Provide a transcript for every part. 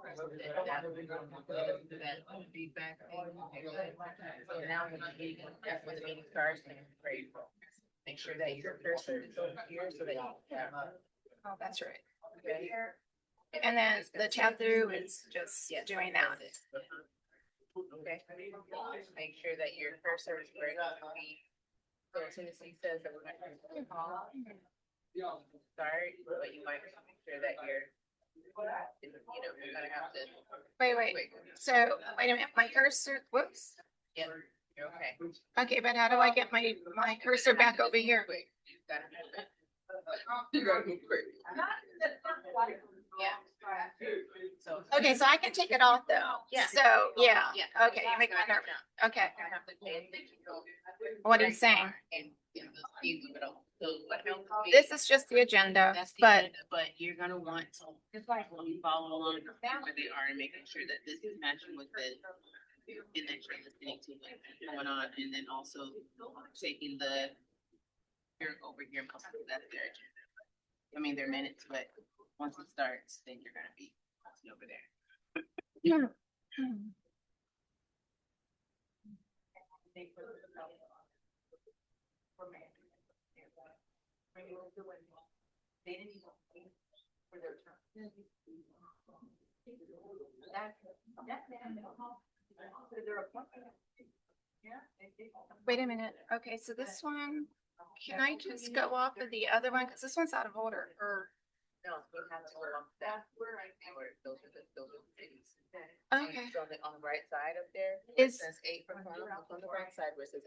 that feedback. So now when the meeting starts, great. Make sure that your cursor is over here so that you have Oh, that's right. Here. And then the chat through is just doing that. Okay. Make sure that your cursor is right on the beat. So as soon as he says that we're going to call, start, but you might make sure that you're gonna have to. Wait. So wait a minute, my cursor. Whoops. Yeah, you're okay. Okay, but how do I get my cursor back over here? Wait, you gotta move it. You gotta move quick. Yeah. So. Okay, so I can take it off though. Yeah. So yeah. Okay, you make me nervous. Okay. What are you saying? This is just the agenda, but you're gonna want to just like when you follow along where they are and making sure that this is matching with the and that you're listening to what's going on, and then also taking the here over here. That's their agenda. I mean, their minutes, but once it starts, then you're gonna be over there. yeah. They didn't even wait for their turn. Wait a minute. Okay, so this one, can I just go off of the other one? Because this one's out of order. Or no, you have to go on that. Where those are the things. Okay. So on the right side up there, it says 8 for fun. Look on the right side where it says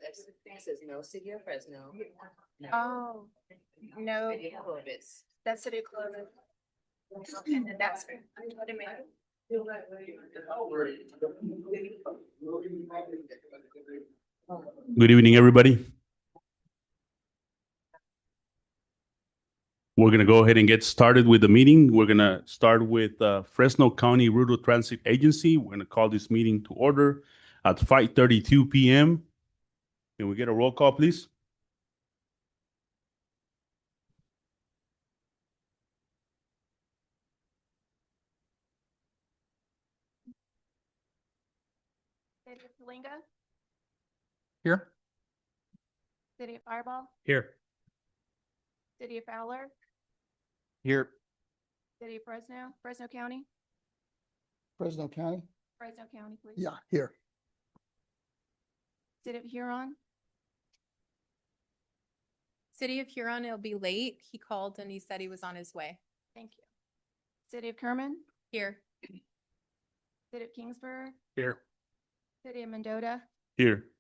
it says no City of Fresno. No. Oh, no. City of Clovis. That's City of Clovis. And then that's wait a minute. Good evening, everybody. We're going to go ahead and get started with the meeting. We're going to start with Fresno County Rural Transit Agency. We're going to call this meeting to order at 5:32 p.m. Can we get a roll call, please? City of Kalinga? Here. City of Fireball? Here. City of Fowler? Here. City of Fresno? Fresno County? Fresno County? Fresno County, please. Yeah, here. City of Huron? City of Huron, it'll be late. He called and he said he was on his way. Thank you. City of Kerman? Here. City of Kingsburg? Here. City of Mendota? Here.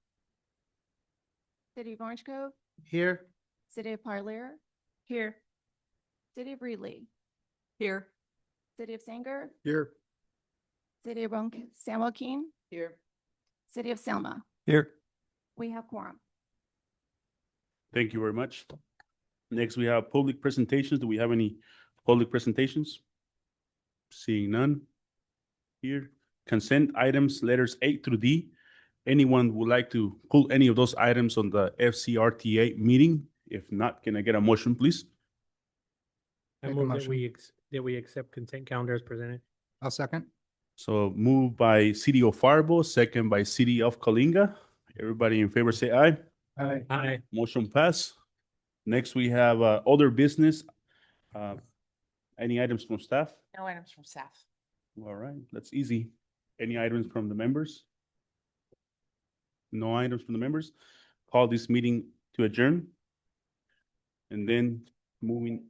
City of Orange Cove? Here. City of Parlier? Here. City of Reedley? Here. City of Sanger? Here. City of San Joaquin? Here. City of Selma? Here. We have quorum. Thank you very much. Next, we have public presentations. Do we have any public presentations? Seeing none. Here. Consent items, letters A through D. Anyone would like to pull any of those items on the FCRTA meeting? If not, can I get a motion, please? I move that we accept consent calendar as presented. I'll second. So moved by City of Faribault, second by City of Kalinga. Everybody in favor say aye. Aye. Aye. Motion pass. Next, we have other business. Any items from staff? No items from staff. All right, that's easy. Any items from the members? No items from the members. Call this meeting to adjourn. And then moving.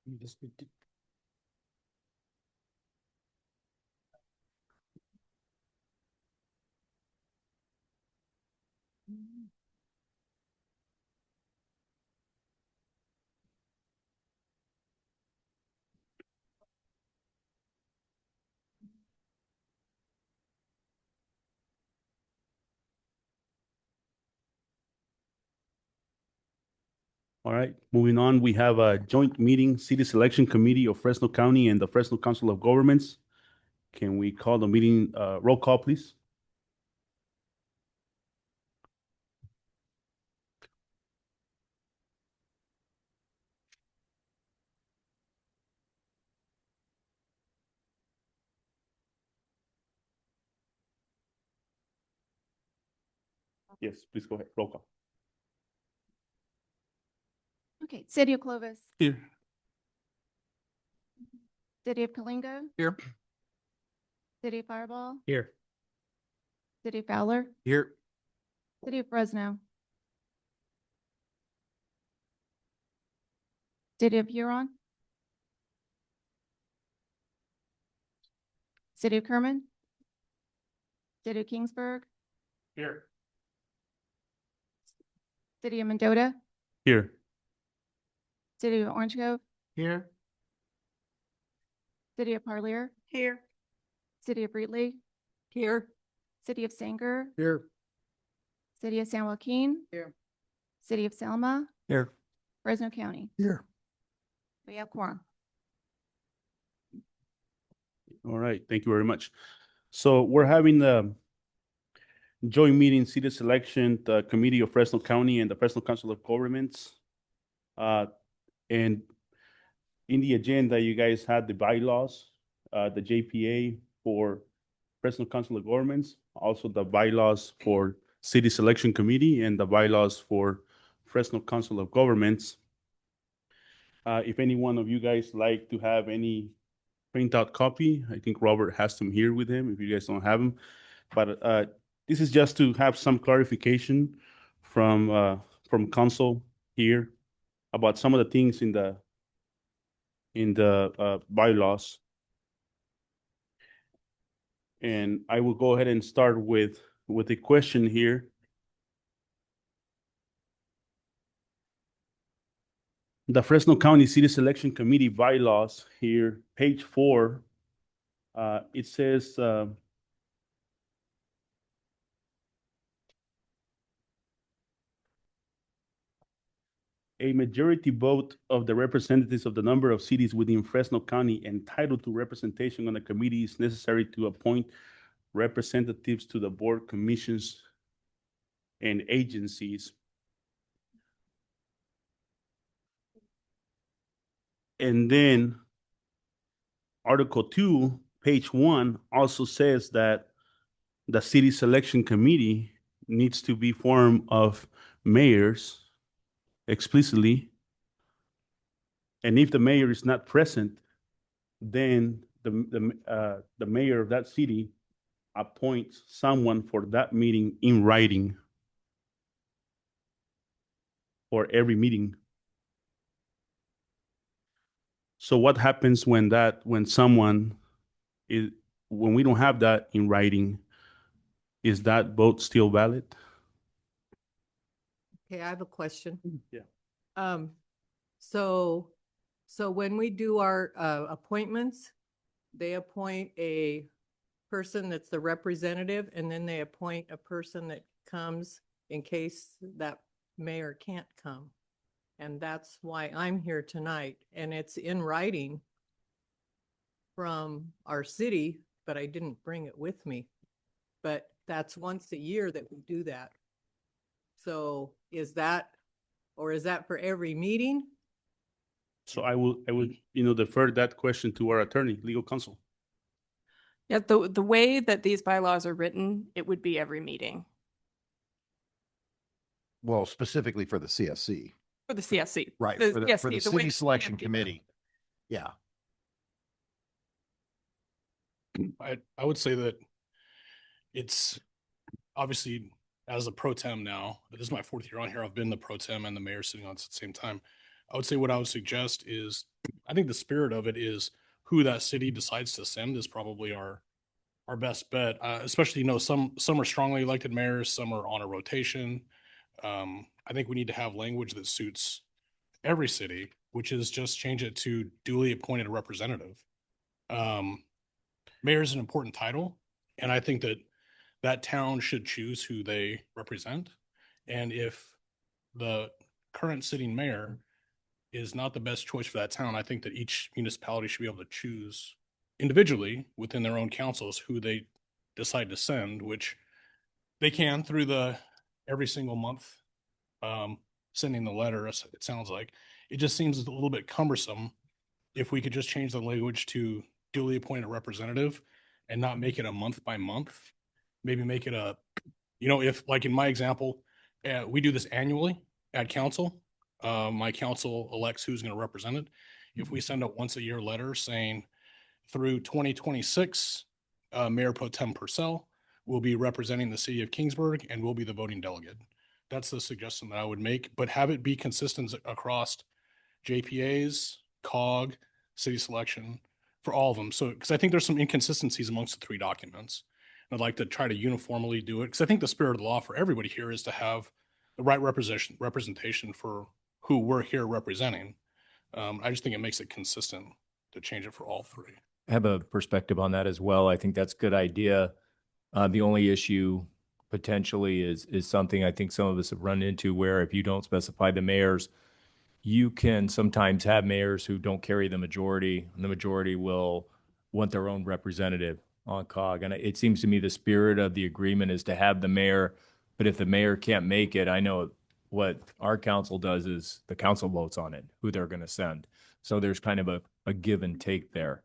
You just need to. All right, moving on, we have a joint meeting, City Selection Committee of Fresno County and the Fresno Council of Governments. Can we call the meeting, roll call, please? Yes, please go ahead, roll call. Okay, City of Clovis, Here. City of Colingo, Here. City of Fireball, Here. City of Fowler, Here. City of Fresno, City of Huron, City of Kerman, City of Kingsburg, Here. City of Mendota, Here. City of Orange Grove, Here. City of Parlier, Here. City of Wheatley, Here. City of Sanger, Here. City of San Joaquin. Here. City of Selma, Here. Fresno County. Here. We have quorum. All right, thank you very much. So we're having the joint meeting, City Selection, the Committee of Fresno County and the Fresno Council of Governments. And in the agenda, you guys had the bylaws, the JPA for Fresno Council of Governments, also the bylaws for City Selection Committee and the bylaws for Fresno Council of Governments. If any one of you guys like to have any printout copy, I think Robert has them here with him if you guys don't have them. But this is just to have some clarification from council here about some of the things in the bylaws. And I will go ahead and start with a question here. The Fresno County City Selection Committee bylaws here, page 4, it says, a majority vote of the representatives of the number of cities within Fresno County entitled to representation on the committee is necessary to appoint representatives to the board, commissions, and agencies. And then Article 2, page 1 also says that the city selection committee needs to be formed of mayors explicitly. And if the mayor is not present, then the mayor of that city appoints someone for that meeting in writing for every meeting. So what happens when we don't have that in writing? Is that vote still valid? Okay, I have a question. Yeah. So when we do our appointments, they appoint a person that's the representative, and then they appoint a person that comes in case that mayor can't come. And that's why I'm here tonight, and it's in writing from our city, but I didn't bring it with me. But that's once a year that we do that. So is that for every meeting? So I would, defer that question to our attorney, legal counsel. Yeah, the way that these bylaws are written, it would be every meeting Well, specifically for the CSC, for the CSC. right? The For the CSC, the way- city selection committee. Yeah. I would say that it's obviously, as a pro tem now, this is my 4th year on here. I've been the pro tem and the mayor sitting on at the same time. I would say what I would suggest is, I think the spirit of it is who that city decides to send is probably our best bet. Especially, some are strongly elected mayors, some are on a rotation. I think we need to have language that suits every city, which is just change it to duly appointed representative. Mayor is an important title, and I think that town should choose who they represent. And if the current sitting mayor is not the best choice for that town. I think that each municipality should be able to choose individually within their own councils who they decide to send, which they can through the every single month sending the letter. It sounds like it just seems a little bit cumbersome if we could just change the language to duly appointed representative and not make it a month by month. Maybe make it a, if like in my example, we do this annually at council. My council elects who's going to represent it. If we send a once a year letter saying through 2026, Mayor Pro Tem Purcell will be representing the city of Kingsburg and will be the voting delegate. That's the suggestion that I would make, but have it be consistent across JPAs, COG, city selection for all of them. So, because I think there's some inconsistencies amongst the three documents. And I'd like to try to uniformly do it because I think the spirit of the law for everybody here is to have the right representation for who we're here representing. I just think it makes it consistent to change it for all three. I have a perspective on that as well. I think that's a good idea. The only issue potentially is something I think some of us have run into where if you don't specify the mayors, you can sometimes have mayors who don't carry the majority, and the majority will want their own representative on COG. And it seems to me the spirit of the agreement is to have the mayor, but if the mayor can't make it, I know what our council does is the council votes on it, who they're going to send. So there's kind of a give and take there.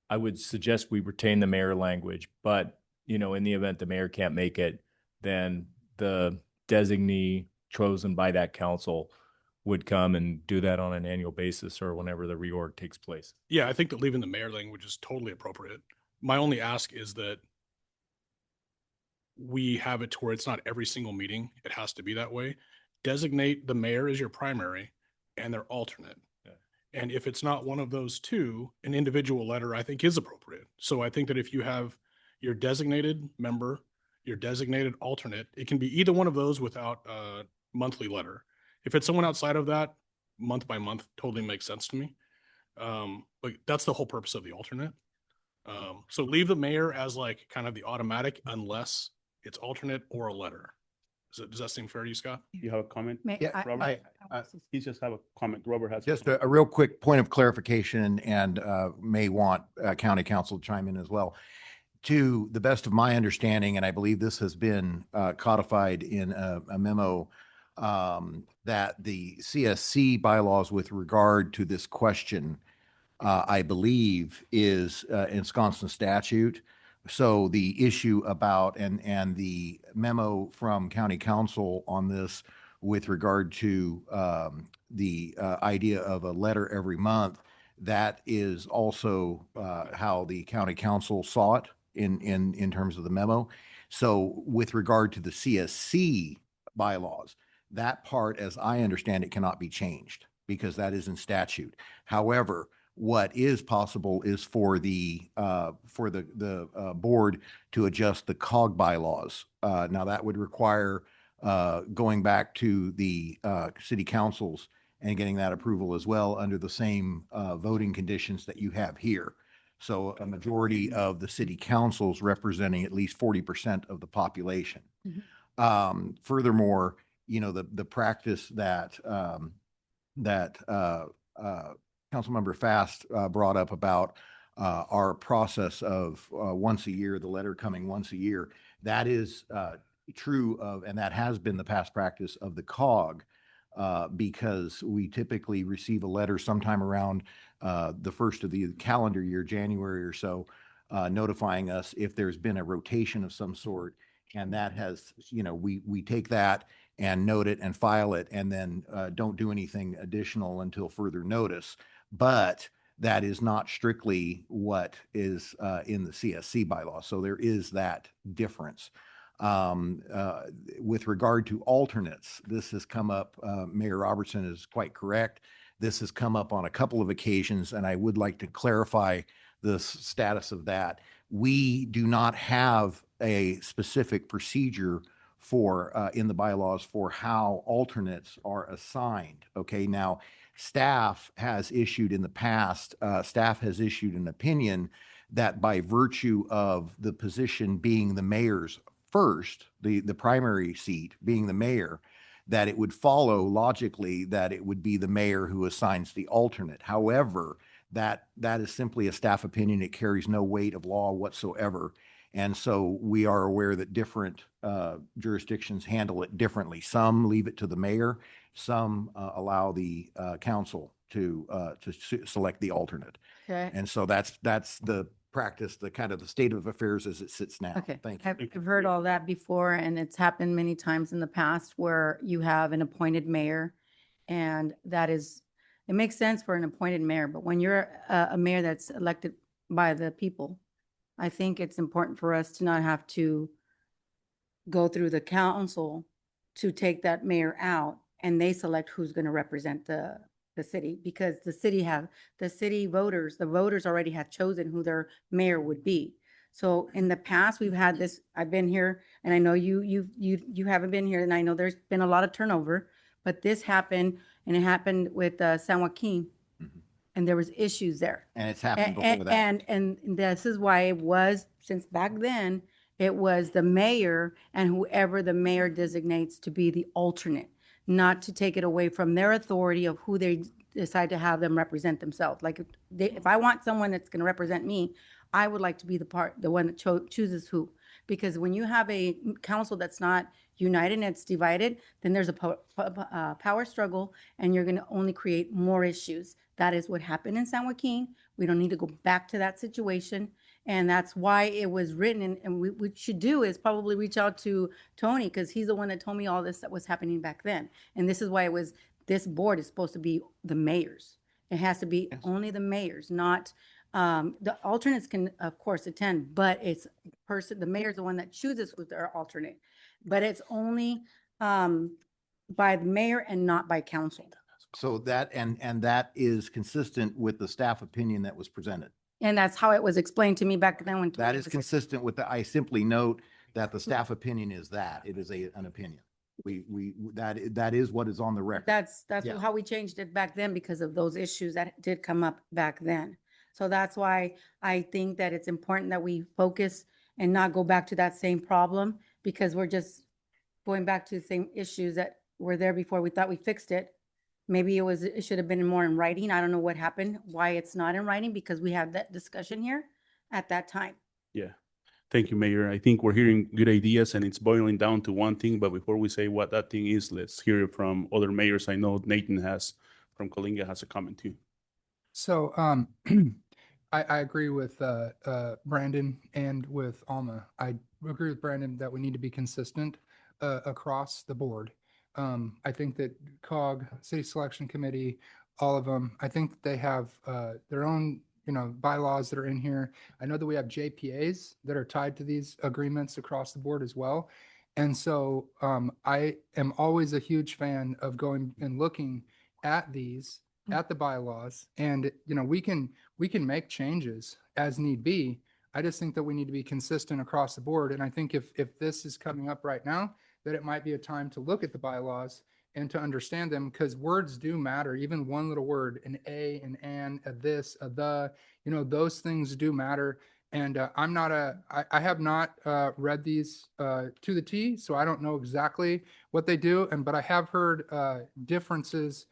I would suggest we retain the mayor language, but in the event the mayor can't make it, then the designee chosen by that council would come and do that on an annual basis or whenever the reorg takes place. Yeah, I think that leaving the mayor language is totally appropriate. My only ask is that we have it to where it's not every single meeting. It has to be that way. Designate the mayor as your primary and their alternate. And if it's not one of those two, an individual letter I think is appropriate. So I think that if you have your designated member, your designated alternate, it can be either one of those without a monthly letter. If it's someone outside of that, month by month totally makes sense to me. But that's the whole purpose of the alternate. So leave the mayor as like kind of the automatic unless it's alternate or a letter. Does that seem fair to you, Scott? You have a comment? Yeah, Robert? He just have a comment. Robert has. Just a real quick point of clarification and may want county council to chime in as well. To the best of my understanding, and I believe this has been codified in a memo, that the CSC bylaws with regard to this question, I believe, is ensconced in statute. So the issue about and the memo from county council on this with regard to the idea of a letter every month, that is also how the county council saw it in terms of the memo. So with regard to the CSC bylaws, that part, as I understand it, cannot be changed because that is in statute. However, what is possible is for the board to adjust the COG bylaws. Now that would require going back to the city councils and getting that approval as well under the same voting conditions that you have here. So a majority of the city councils representing at least 40% of the population. Furthermore, the practice that Councilmember Fast brought up about our process of once a year, the letter coming once a year, that is true of, and that has been the past practice of the COG, because we typically receive a letter sometime around the first of the calendar year, January or so, notifying us if there's been a rotation of some sort. And that has, we take that and note it and file it and then don't do anything additional until further notice. But that is not strictly what is in the CSC bylaw. So there is that difference. With regard to alternates, this has come up, Mayor Robertson is quite correct. This has come up on a couple of occasions, and I would like to clarify the status of that. We do not have a specific procedure for in the bylaws for how alternates are assigned. Okay, now staff has issued in the past, staff has issued an opinion that by virtue of the position being the mayor's first, the primary seat being the mayor, that it would follow logically that it would be the mayor who assigns the alternate. However, that is simply a staff opinion. It carries no weight of law whatsoever. And so we are aware that different jurisdictions handle it differently. Some leave it to the mayor, some allow the council to select the alternate. Okay. And so that's the practice, the kind of the state of affairs as it sits now. Okay. Thank you. I've heard all that before, and it's happened many times in the past where you have an appointed mayor, and it makes sense for an appointed mayor, but when you're a mayor that's elected by the people, I think it's important for us to not have to go through the council to take that mayor out and they select who's going to represent the city, because the the voters already have chosen who their mayor would be. So in the past, we've had this, I've been here and I know you haven't been here, and I know there's been a lot of turnover, but this happened, and it happened with San Joaquin, and there was issues there. And it's happened before that. And this is why it was, since back then, it was the mayor and whoever the mayor designates to be the alternate, not to take it away from their authority of who they decide to have them represent themselves. Like if I want someone that's going to represent me, I would like to be the one that chooses who. Because when you have a council that's not united and it's divided, then there's a power struggle, and you're going to only create more issues. That is what happened in San Joaquin. We don't need to go back to that situation. And that's why it was written. And what we should do is probably reach out to Tony, because he's the one that told me all this that was happening back then. And this is why this board is supposed to be the mayors. It has to be only the mayors, not the alternates can, of course, attend, but the mayor's the one that chooses who's their alternate. But it's only by the mayor and not by council. So that, and that is consistent with the staff opinion that was presented. And that's how it was explained to me back then when. That is consistent with I simply note that the staff opinion is that it is an opinion. That is what is on the record. That's Yeah. how we changed it back then, because of those issues that did come up back then. So that's why I think that it's important that we focus and not go back to that same problem, because we're just going back to the same issues that were there before. We thought we fixed it. Maybe it should have been more in writing. I don't know what happened, why it's not in writing, because we had that discussion here at that time. Yeah. Thank you, Mayor. I think we're hearing good ideas, and it's boiling down to one thing. But before we say what that thing is, let's hear it from other mayors. I know Nathan from Coalinga has a comment too. So I agree with Brandon and with Alma. I agree with Brandon that we need to be consistent across the board. I think that COG, City Selection Committee, all of them, I think they have their own bylaws that are in here. I know that we have JPAs that are tied to these agreements across the board as well. And so I am always a huge fan of going and looking at these, at the bylaws, and we can make changes as need be. I just think that we need to be consistent across the board. And I think if this is coming up right now, that it might be a time to look at the bylaws and to understand them, because words do matter. Even one little word, an a, an, a this, a the, those things do matter. And I have not read these to the T, so I don't know exactly what they do. But I have heard differences,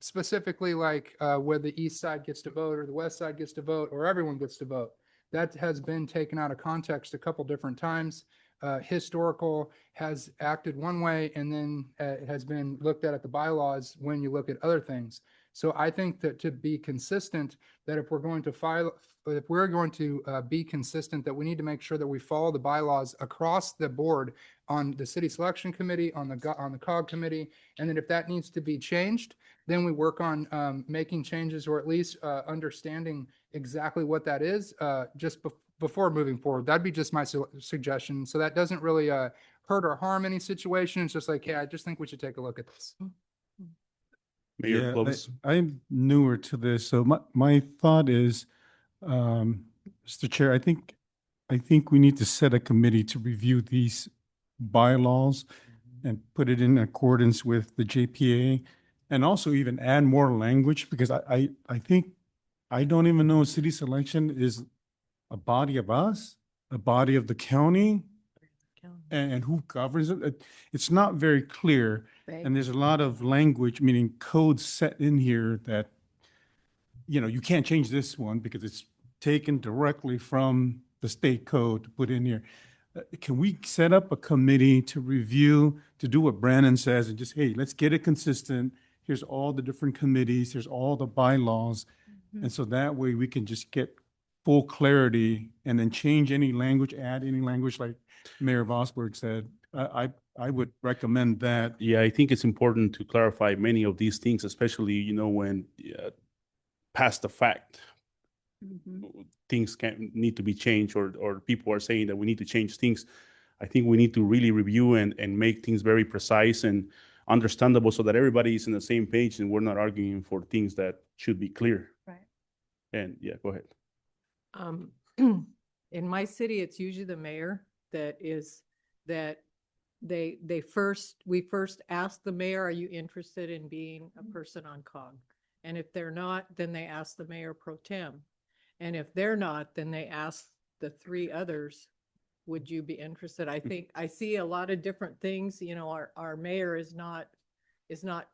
specifically like where the east side gets to vote or the west side gets to vote or everyone gets to vote. That has been taken out of context a couple different times. Historical has acted one way, and then it has been looked at the bylaws when you look at other things. So I think that to be consistent, that if we're going to be consistent, that we need to make sure that we follow the bylaws across the board on the City Selection Committee, on the COG Committee, and then if that needs to be changed, then we work on making changes, or at least understanding exactly what that is just before moving forward. That'd be just my suggestion. So that doesn't really hurt or harm any situation. It's just like, hey, I just think we should take a look at this. Mayor Clovis. I'm newer to this, so my thought is, Mr. Chair, I think we need to set a committee to review these bylaws and put it in accordance with the JPA, and also even add more language, because I think, I don't even know, city selection is a body of us, a body of the county. and who governs it. It's not very clear. Right. And there's a lot of language, meaning codes set in here that, you know, you can't change this one because it's taken directly from the state code to put in here. Can we set up a committee to review, to do what Brandon says and just, hey, let's get it consistent. Here's all the different committees, here's all the bylaws. Mm-hmm. And so that way we can just get full clarity and then change any language, add any language like Mayor Vosberg said. I would recommend that. Yeah, I think it's important to clarify many of these things, especially, you know, when past the fact, Mhm. things can need to be changed, or people are saying that we need to change things. I think we need to really review and make things very precise and understandable so that everybody is on the same page and we're not arguing for things that should be clear. Right. And yeah, go ahead. In my city, it's usually the mayor that we first ask the mayor, are you interested in being a person on COG? And if they're not, then they ask the mayor pro tem. And if they're not, then they ask the three others, would you be interested? I think I see a lot of different things. You know, our mayor is not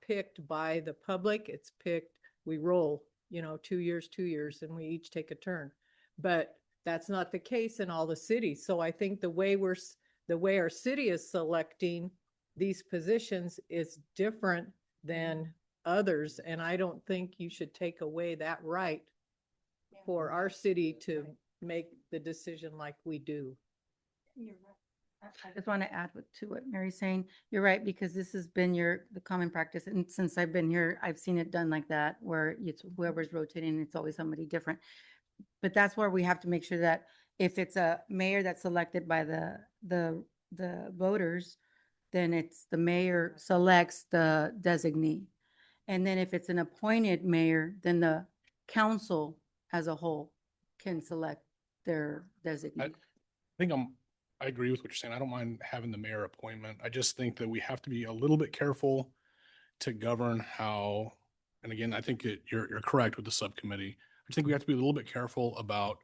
picked by the public. It's picked, we roll, you know, 2 years, and we each take a turn. But that's not the case in all the cities. So I think the way our city is selecting these positions is different than others. And I don't think you should take away that right for our city to make the decision like we do. I just want to add to what Mary's saying. You're right, because this has been the common practice. And since I've been here, I've seen it done like that, where it's whoever's rotating, it's always somebody different. But that's where we have to make sure that if it's a mayor that's selected by the voters, then it's the mayor selects the designee. And then if it's an appointed mayor, then the council as a whole can select their designee. I agree with what you're saying. I don't mind having the mayor appointment. I just think that we have to be a little bit careful to govern how, and again, I think you're correct with the subcommittee. I just think we have to be a little bit careful about,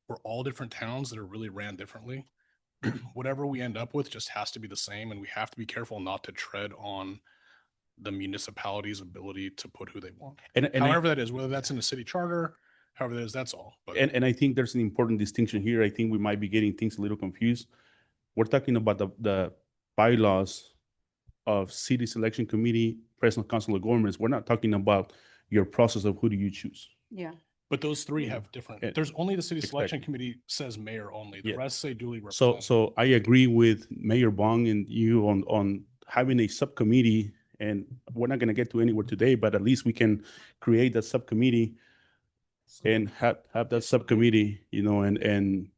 we're all different towns that are really ran differently. Whatever we end up with just has to be the same, and we have to be careful not to tread on the municipality's ability to put who they want. And however that is, whether that's in the city charter, however that is, that's all. But and I think there's an important distinction here. I think we might be getting things a little confused. We're talking about the bylaws of city selection committee, Fresno Council of Governments. We're not talking about your process of who do you choose. Yeah. But those three have different, there's only the city selection Exactly. committee says mayor only, the Yeah. rest say duly represented. So I agree with Mayor Bong and you on having a subcommittee, and we're not gonna get to anywhere today, but at least we can create that subcommittee and have that subcommittee, you know, and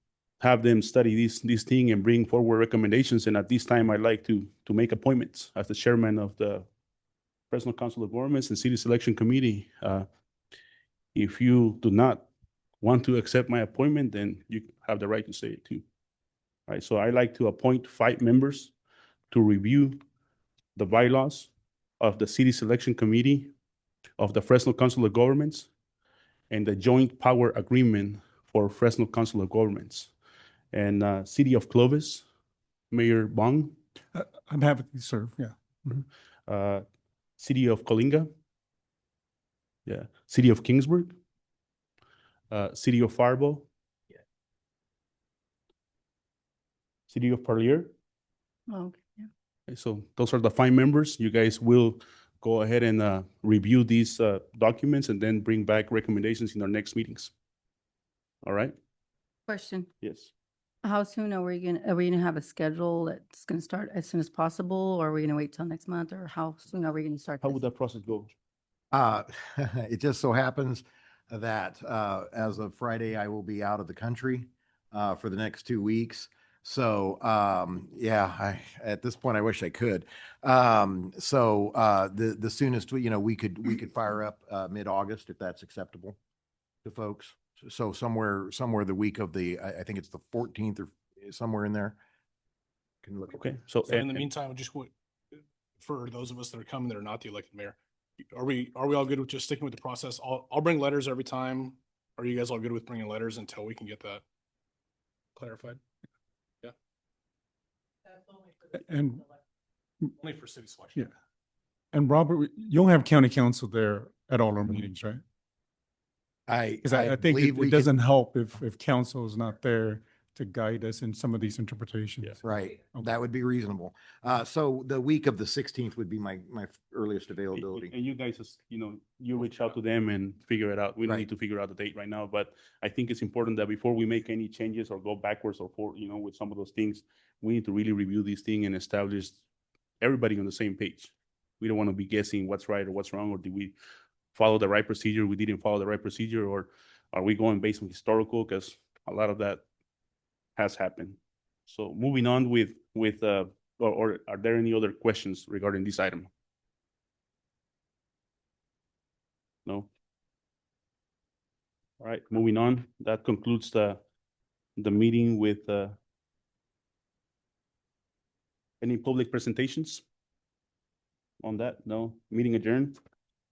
have them study this thing and bring forward recommendations. And at this time, I'd like to make appointments as the chairman of the Fresno Council of Governments and City Selection Committee. If you do not want to accept my appointment, then you have the right to say it too. All right, so I like to appoint 5 members to review the bylaws of the City Selection Committee of the Fresno Council of Governments and the Joint Power Agreement for Fresno Council of Governments. And City of Clovis, Mayor Bong. I'm happy to serve, yeah. City of Coalinga. Yeah. City of Kingsburg. City of Faribault. Yeah. City of Parlier. Oh, okay. Yeah. Okay, so those are the 5 members. You guys will go ahead and review these documents and then bring back recommendations in our next meetings. All right? Question. Yes. How soon are we gonna have a schedule that's gonna start as soon as possible, or are we gonna wait till next month, or how soon are we gonna start How this? would that process go? It just so happens that as of Friday, I will be out of the country for the next 2 weeks. So yeah, at this point, I wish I could. So the soonest, you know, we could fire up mid-August if that's acceptable to folks. So somewhere the week of I think it's the 14th or somewhere in there. Can look. Okay. So in the meantime, for those of us that are coming that are not the elected mayor, are we all good with just sticking with the process? I'll bring letters every time. Are you guys all good with bringing letters until we can get that clarified? Yeah. And, Only for city selection. yeah. And Robert, you'll have county council there at all our meetings, right? Because I think believe we it could- doesn't help if council is not there to guide us in some of these interpretations. Right, Okay. that would be reasonable. So the week of the 16th would be my earliest availability. And you guys, you reach out to them and figure it out. We don't Right. need to figure out the date right now, but I think it's important that before we make any changes or go backwards or forward, with some of those things, we need to really review these things and establish everybody on the same page. We don't want to be guessing what's right or what's wrong, or did we follow the right procedure? We didn't follow the right procedure, or are we going based on historical? Because a lot of that has happened. So moving on or are there any other questions regarding this item? No? All right, moving on. That concludes the meeting with any public presentations on that? No? Meeting adjourned.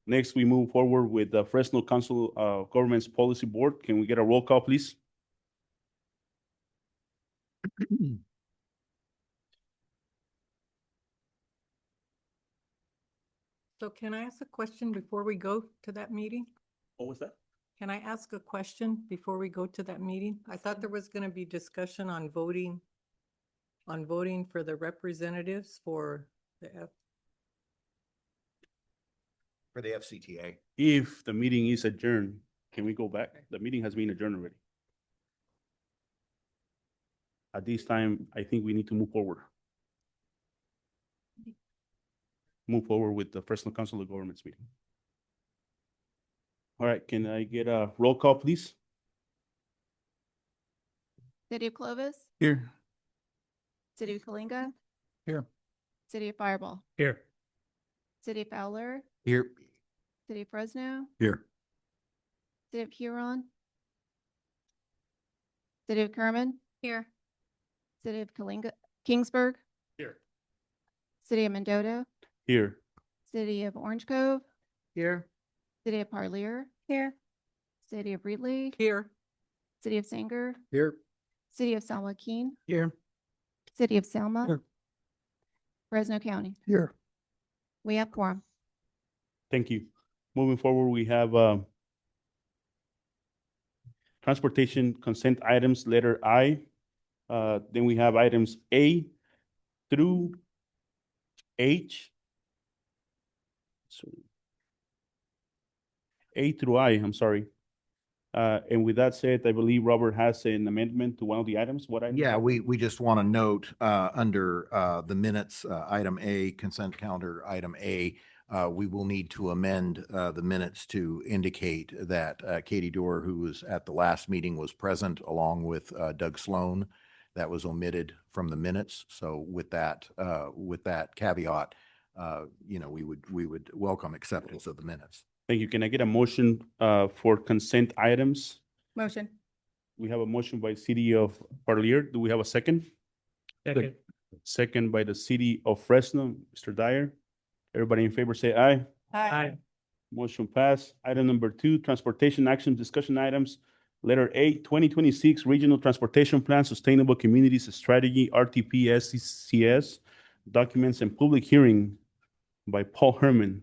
Next, we move forward with the Fresno Council Governments Policy Board. Can we get a roll call, please? So can I ask a question before we go to that meeting? What was that? Can I ask a question before we go to that meeting? I thought there was going to be discussion on voting for the representatives for the For the FCTA. If the meeting is adjourned, can we go back? The meeting has been adjourned already. At this time, I think we need to move forward. Move forward with the Fresno Council of Governments meeting. All right, can I get a roll call, please? City of Clovis, Here. City of Coalinga, Here. City of Fireball, Here. City of Fowler, Here. City of Fresno, Here. City of Huron, City of Kerman, Here. City of Coalinga, Kingsburg, Here. City of Mendota, Here. City of Orange Cove, Here. City of Parlier, Here. City of Reedley, Here. City of Sanger, Here. City of San Joaquin, Here. City of Selma, Here. Fresno County. Here. We have quorum. Thank you. Moving forward, we have transportation consent items, letter I. Then we have items A through H. Sorry. A through I, I'm sorry. And with that said, I believe Robert has an amendment to one of the items. What item? Yeah, we just want to note under the minutes, item A, consent calendar, item A, we will need to amend the minutes to indicate that Katie Dorr, who was at the last meeting, was present along with Doug Sloan. That was omitted from the minutes. So with that caveat, we would welcome acceptance of the minutes. Thank you. Can I get a motion for consent items? Motion. We have a motion by City of Parlier. Do we have a second? Second. Second by the City of Fresno, Mr. Dyer. Everybody in favor say aye. Aye. Motion passed. Item number 2, transportation action discussion items. Letter A, 2026 Regional Transportation Plan Sustainable Communities Strategy, RTP SCCS, documents and public hearing by Paul Herman.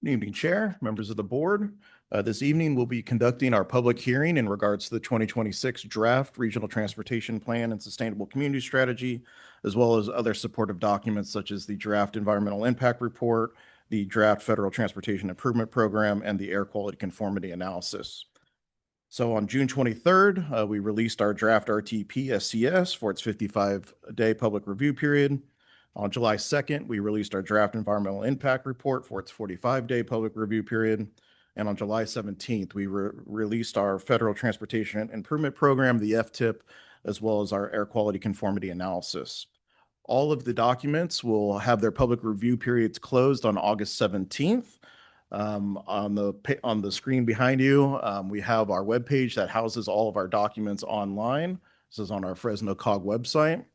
Good evening, Chair, members of the board. This evening, we'll be conducting our public hearing in regards to the 2026 Draft Regional Transportation Plan and Sustainable Community Strategy, as well as other supportive documents such as the Draft Environmental Impact Report, the Draft Federal Transportation Improvement Program, and the Air Quality Conformity Analysis. So on June 23rd, we released our Draft RTP SCS for its 55-day public review period. On July 2nd, we released our Draft Environmental Impact Report for its 45-day public review period. And on July 17th, we released our Federal Transportation Improvement Program, the FTIP, as well as our Air Quality Conformity Analysis. All of the documents will have their public review periods closed on August 17th. On the screen behind you, we have our webpage that houses all of our documents online. This is on our Fresno COG website.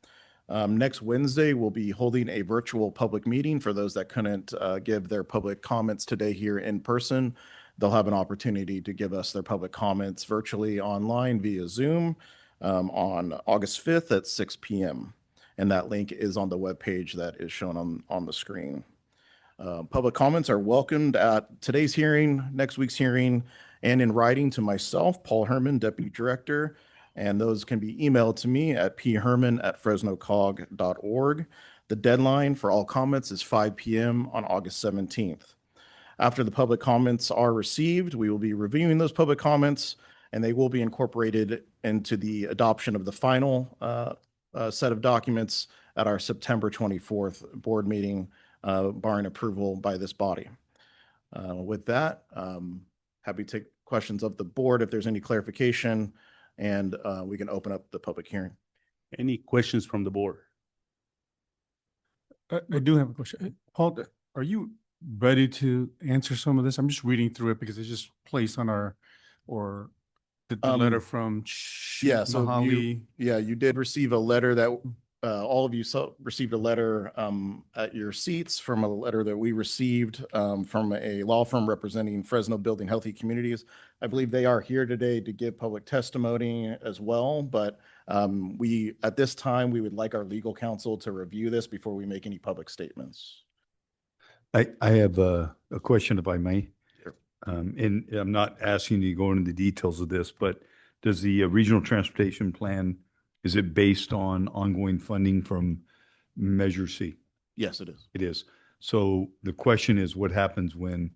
Next Wednesday, we'll be holding a virtual public meeting for those that couldn't give their public comments today here in person. They'll have an opportunity to give us their public comments virtually online via Zoom on August 5th at 6 p.m. and that link is on the webpage that is shown on the screen. Public comments are welcomed at today's hearing, next week's hearing, and in writing to myself, Paul Herman, Deputy Director, and those can be emailed to me at pherman@fresnocog.org. The deadline for all comments is 5 p.m. on August 17th. After the public comments are received, we will be reviewing those public comments, and they will be incorporated into the adoption of the final set of documents at our September 24th board meeting, barring approval by this body. With that, happy to take questions of the board if there's any clarification, and we can open up the public hearing. Any questions from the board? I do have a question. Paul, are you ready to answer some of this? I'm just reading through it because it's just placed on our, or the letter from Yeah, so Mahali. you did receive a letter that all of you received a letter at your seats from a letter that we received from a law firm representing Fresno Building Healthy Communities. I believe they are here today to give public testimony as well, but at this time, we would like our legal counsel to review this before we make any public statements. I have a question, if I may. Sure. And I'm not asking you to go into the details of this, but does the regional transportation plan, is it based on ongoing funding from Measure C? Yes, it is. It is. So the question is, what happens when,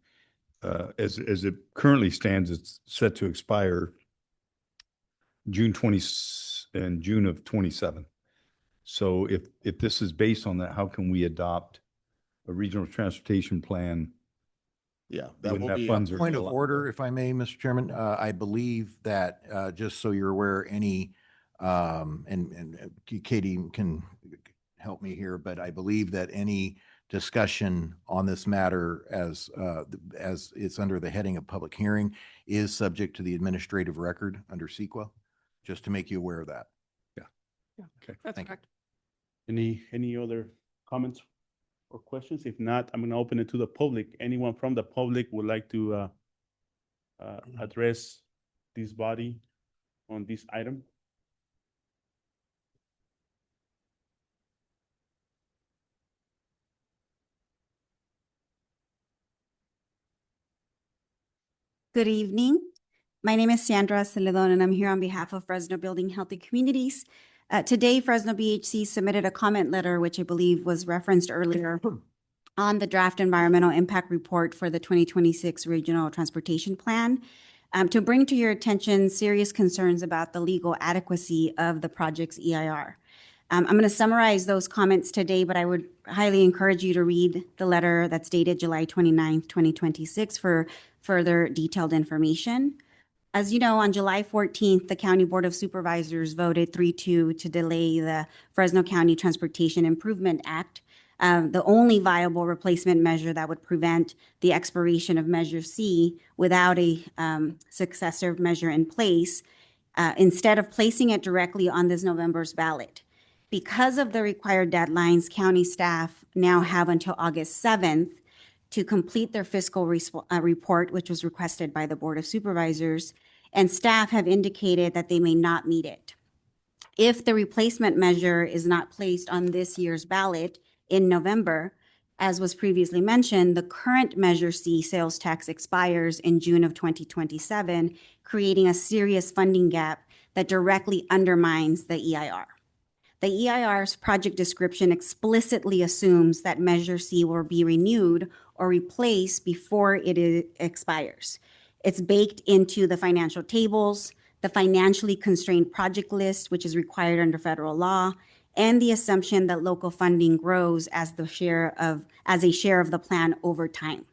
as it currently stands, it's set to expire June of 27. So if this is based on that, how can we adopt a regional transportation plan? Yeah, that when will that be funds are Point of still- order, if I may, Mr. Chairman, I believe that, just so you're aware, any, and Katie can help me here, but I believe that any discussion on this matter as it's under the heading of public hearing is subject to the administrative record under CEQA, just to make you aware of that. Okay. That's Thank you. correct. Any other comments or questions? If not, I'm going to open it to the public. Anyone from the public would like to address this body on this item? Good evening. My name is Sandra Celedon, and I'm here on behalf of Fresno Building Healthy Communities. Today, Fresno BHC submitted a comment letter, which I believe was referenced earlier, on the draft environmental impact report for the 2026 Regional Transportation Plan, to bring to your attention serious concerns about the legal adequacy of the project's EIR. I'm going to summarize those comments today, but I would highly encourage you to read the letter that's dated July 29th, 2026 for further detailed information. As you know, on July 14th, the County Board of Supervisors voted 3-2 to delay the Fresno County Transportation Improvement Act, the only viable replacement measure that would prevent the expiration of Measure C without a successor measure in place, instead of placing it directly on this November's ballot. Because of the required deadlines, county staff now have until August 7th to complete their fiscal report, which was requested by the Board of Supervisors, and staff have indicated that they may not meet it. If the replacement measure is not placed on this year's ballot in November, as was previously mentioned, the current Measure C sales tax expires in June of 2027, creating a serious funding gap that directly undermines the EIR. The EIR's project description explicitly assumes that Measure C will be renewed or replaced before it expires. It's baked into the financial tables, the financially constrained project list, which is required under federal law, and the assumption that local funding grows as a share of the plan over time.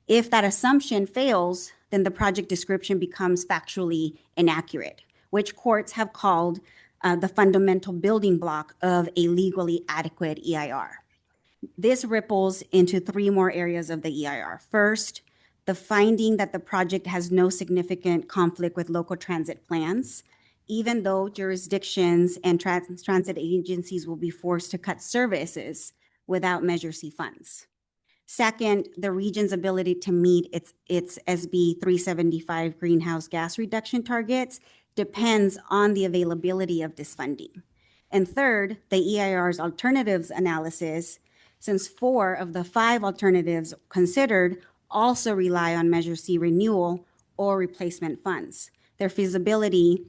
If that assumption fails, then the project description becomes factually inaccurate, which courts have called the fundamental building block of a legally adequate EIR. This ripples into three more areas of the EIR. First, the finding that the project has no significant conflict with local transit plans, even though jurisdictions and transit agencies will be forced to cut services without Measure C funds. Second, the region's ability to meet its SB 375 greenhouse gas reduction targets depends on the availability of this funding. And third, the EIR's alternatives analysis, since 4 of the 5 alternatives considered also rely on Measure C renewal or replacement funds. Their feasibility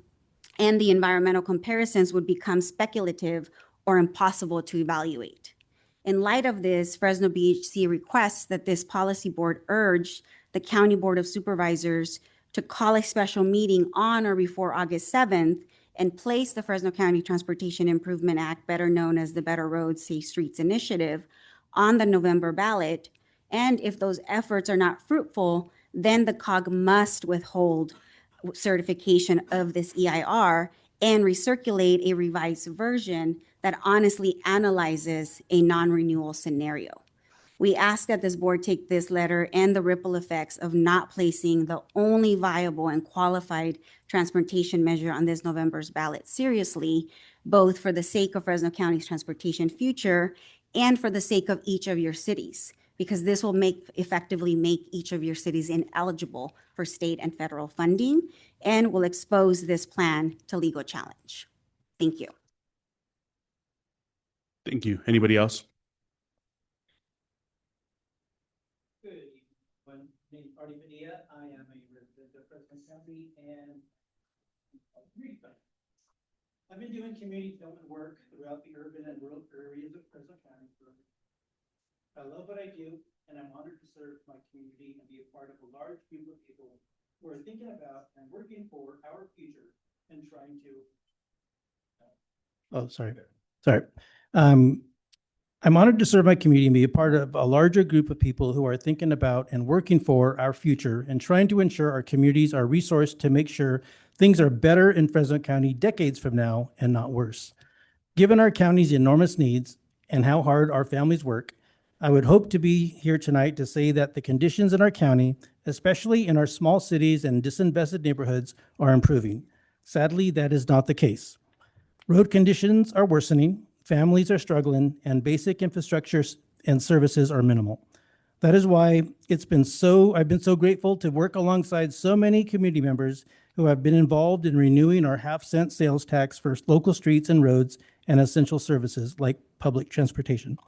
and the environmental comparisons would become speculative or impossible to evaluate. In light of this, Fresno BHC requests that this policy board urge the County Board of Supervisors to call a special meeting on or before August 7th and place the Fresno County Transportation Improvement Act, better known as the Better Roads, Safe Streets Initiative, on the November ballot. And if those efforts are not fruitful, then the COG must withhold certification of this EIR and recirculate a revised version that honestly analyzes a non-renewal scenario. We ask that this board take this letter and the ripple effects of not placing the only viable and qualified transportation measure on this November's ballot seriously, both for the sake of Fresno County's transportation future and for the sake of each of your cities, because this will effectively make each of your cities ineligible for state and federal funding and will expose this plan to legal challenge. Thank you. Thank you. Anybody else? Good evening. My name is Artie Padilla. I am a resident of Fresno County and community film. I've been doing community film and work throughout the urban and rural areas of Fresno County. I love what I do, and I'm honored to serve my community and be a part of a large group of people who are thinking about and working for our future and trying to. I'm honored to serve my community and be a part of a larger group of people who are thinking about and working for our future and trying to ensure our communities are resourced to make sure things are better in Fresno County decades from now and not worse. Given our county's enormous needs and how hard our families work, I would hope to be here tonight to say that the conditions in our county, especially in our small cities and disinvested neighborhoods, are improving. Sadly, that is not the case. Road conditions are worsening, families are struggling, and basic infrastructure and services are minimal. That is why I've been so grateful to work alongside so many community members who have been involved in renewing our half-cent sales tax for local streets and roads and essential services like public transportation.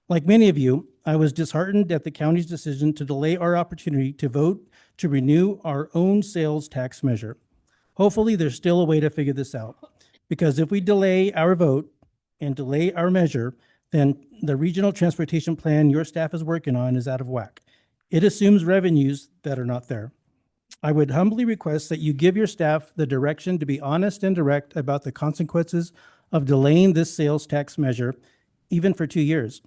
Like many of you, I was disheartened at the county's decision to delay our opportunity to vote to renew our own sales tax measure. Hopefully, there's still a way to figure this out, because if we delay our vote and delay our measure, then the regional transportation plan your staff is working on is out of whack. It assumes revenues that are not there. I would humbly request that you give your staff the direction to be honest and direct about the consequences of delaying this sales tax measure, even for 2 years,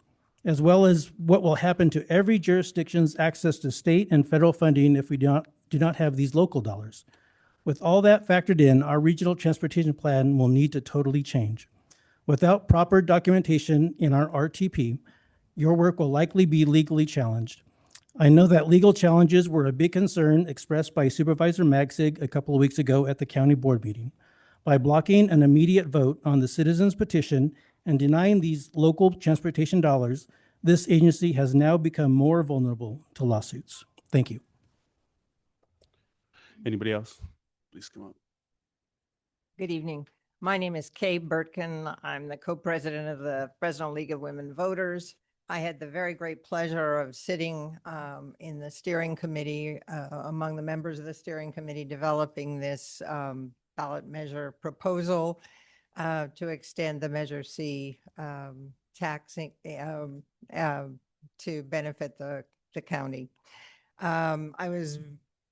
as well as what will happen to every jurisdiction's access to state and federal funding if we do not have these local dollars. With all that factored in, our regional transportation plan will need to totally change. Without proper documentation in our RTP, your work will likely be legally challenged. I know that legal challenges were a big concern expressed by Supervisor Magsig a couple of weeks ago at the county board meeting. By blocking an immediate vote on the citizens' petition and denying these local transportation dollars, this agency has now become more vulnerable to lawsuits. Thank you. Anybody else? Please come up. Good evening. My name is Kay Burtkin. I'm the co-president of the Fresno League of Women Voters. I had the very great pleasure of sitting in the steering committee, among the members of the steering committee, developing this ballot measure proposal to extend the Measure C taxing to benefit the county. I was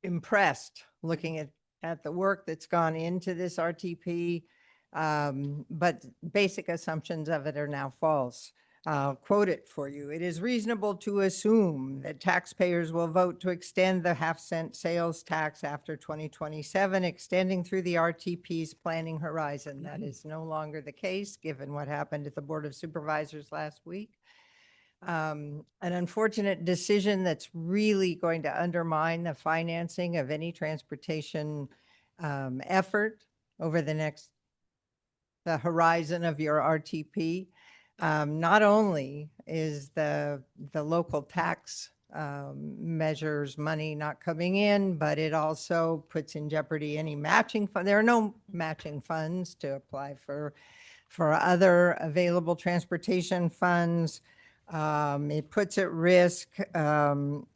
impressed looking at the work that's gone into this RTP, but basic assumptions of it are now false. I'll quote it for you. It is reasonable to assume that taxpayers will vote to extend the half-cent sales tax after 2027, extending through the RTP's planning horizon. That is no longer the case, given what happened at the Board of Supervisors last week. An unfortunate decision that's really going to undermine the financing of any transportation effort over the horizon of your RTP. Not only is the local tax measures money not coming in, but it also puts in jeopardy any matching fund. There are no matching funds to apply for for other available transportation funds. It puts at risk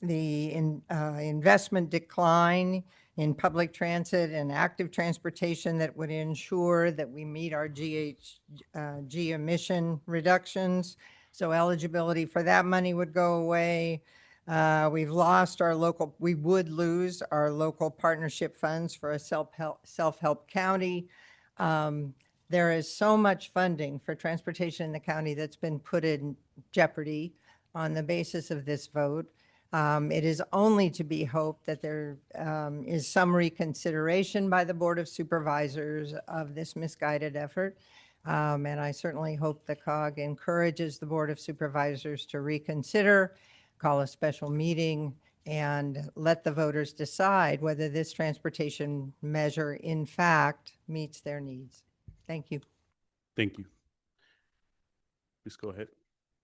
investment decline in public transit and active transportation that would ensure that we meet our GHG emission reductions. So eligibility for that money would go away. We would lose our local partnership funds for a self-help county. There is so much funding for transportation in the county that's been put in jeopardy on the basis of this vote. It is only to be hoped that there is some reconsideration by the Board of Supervisors of this misguided effort. And I certainly hope the COG encourages the Board of Supervisors to reconsider, call a special meeting, and let the voters decide whether this transportation measure in fact meets their needs. Thank you. Thank you. Please go ahead.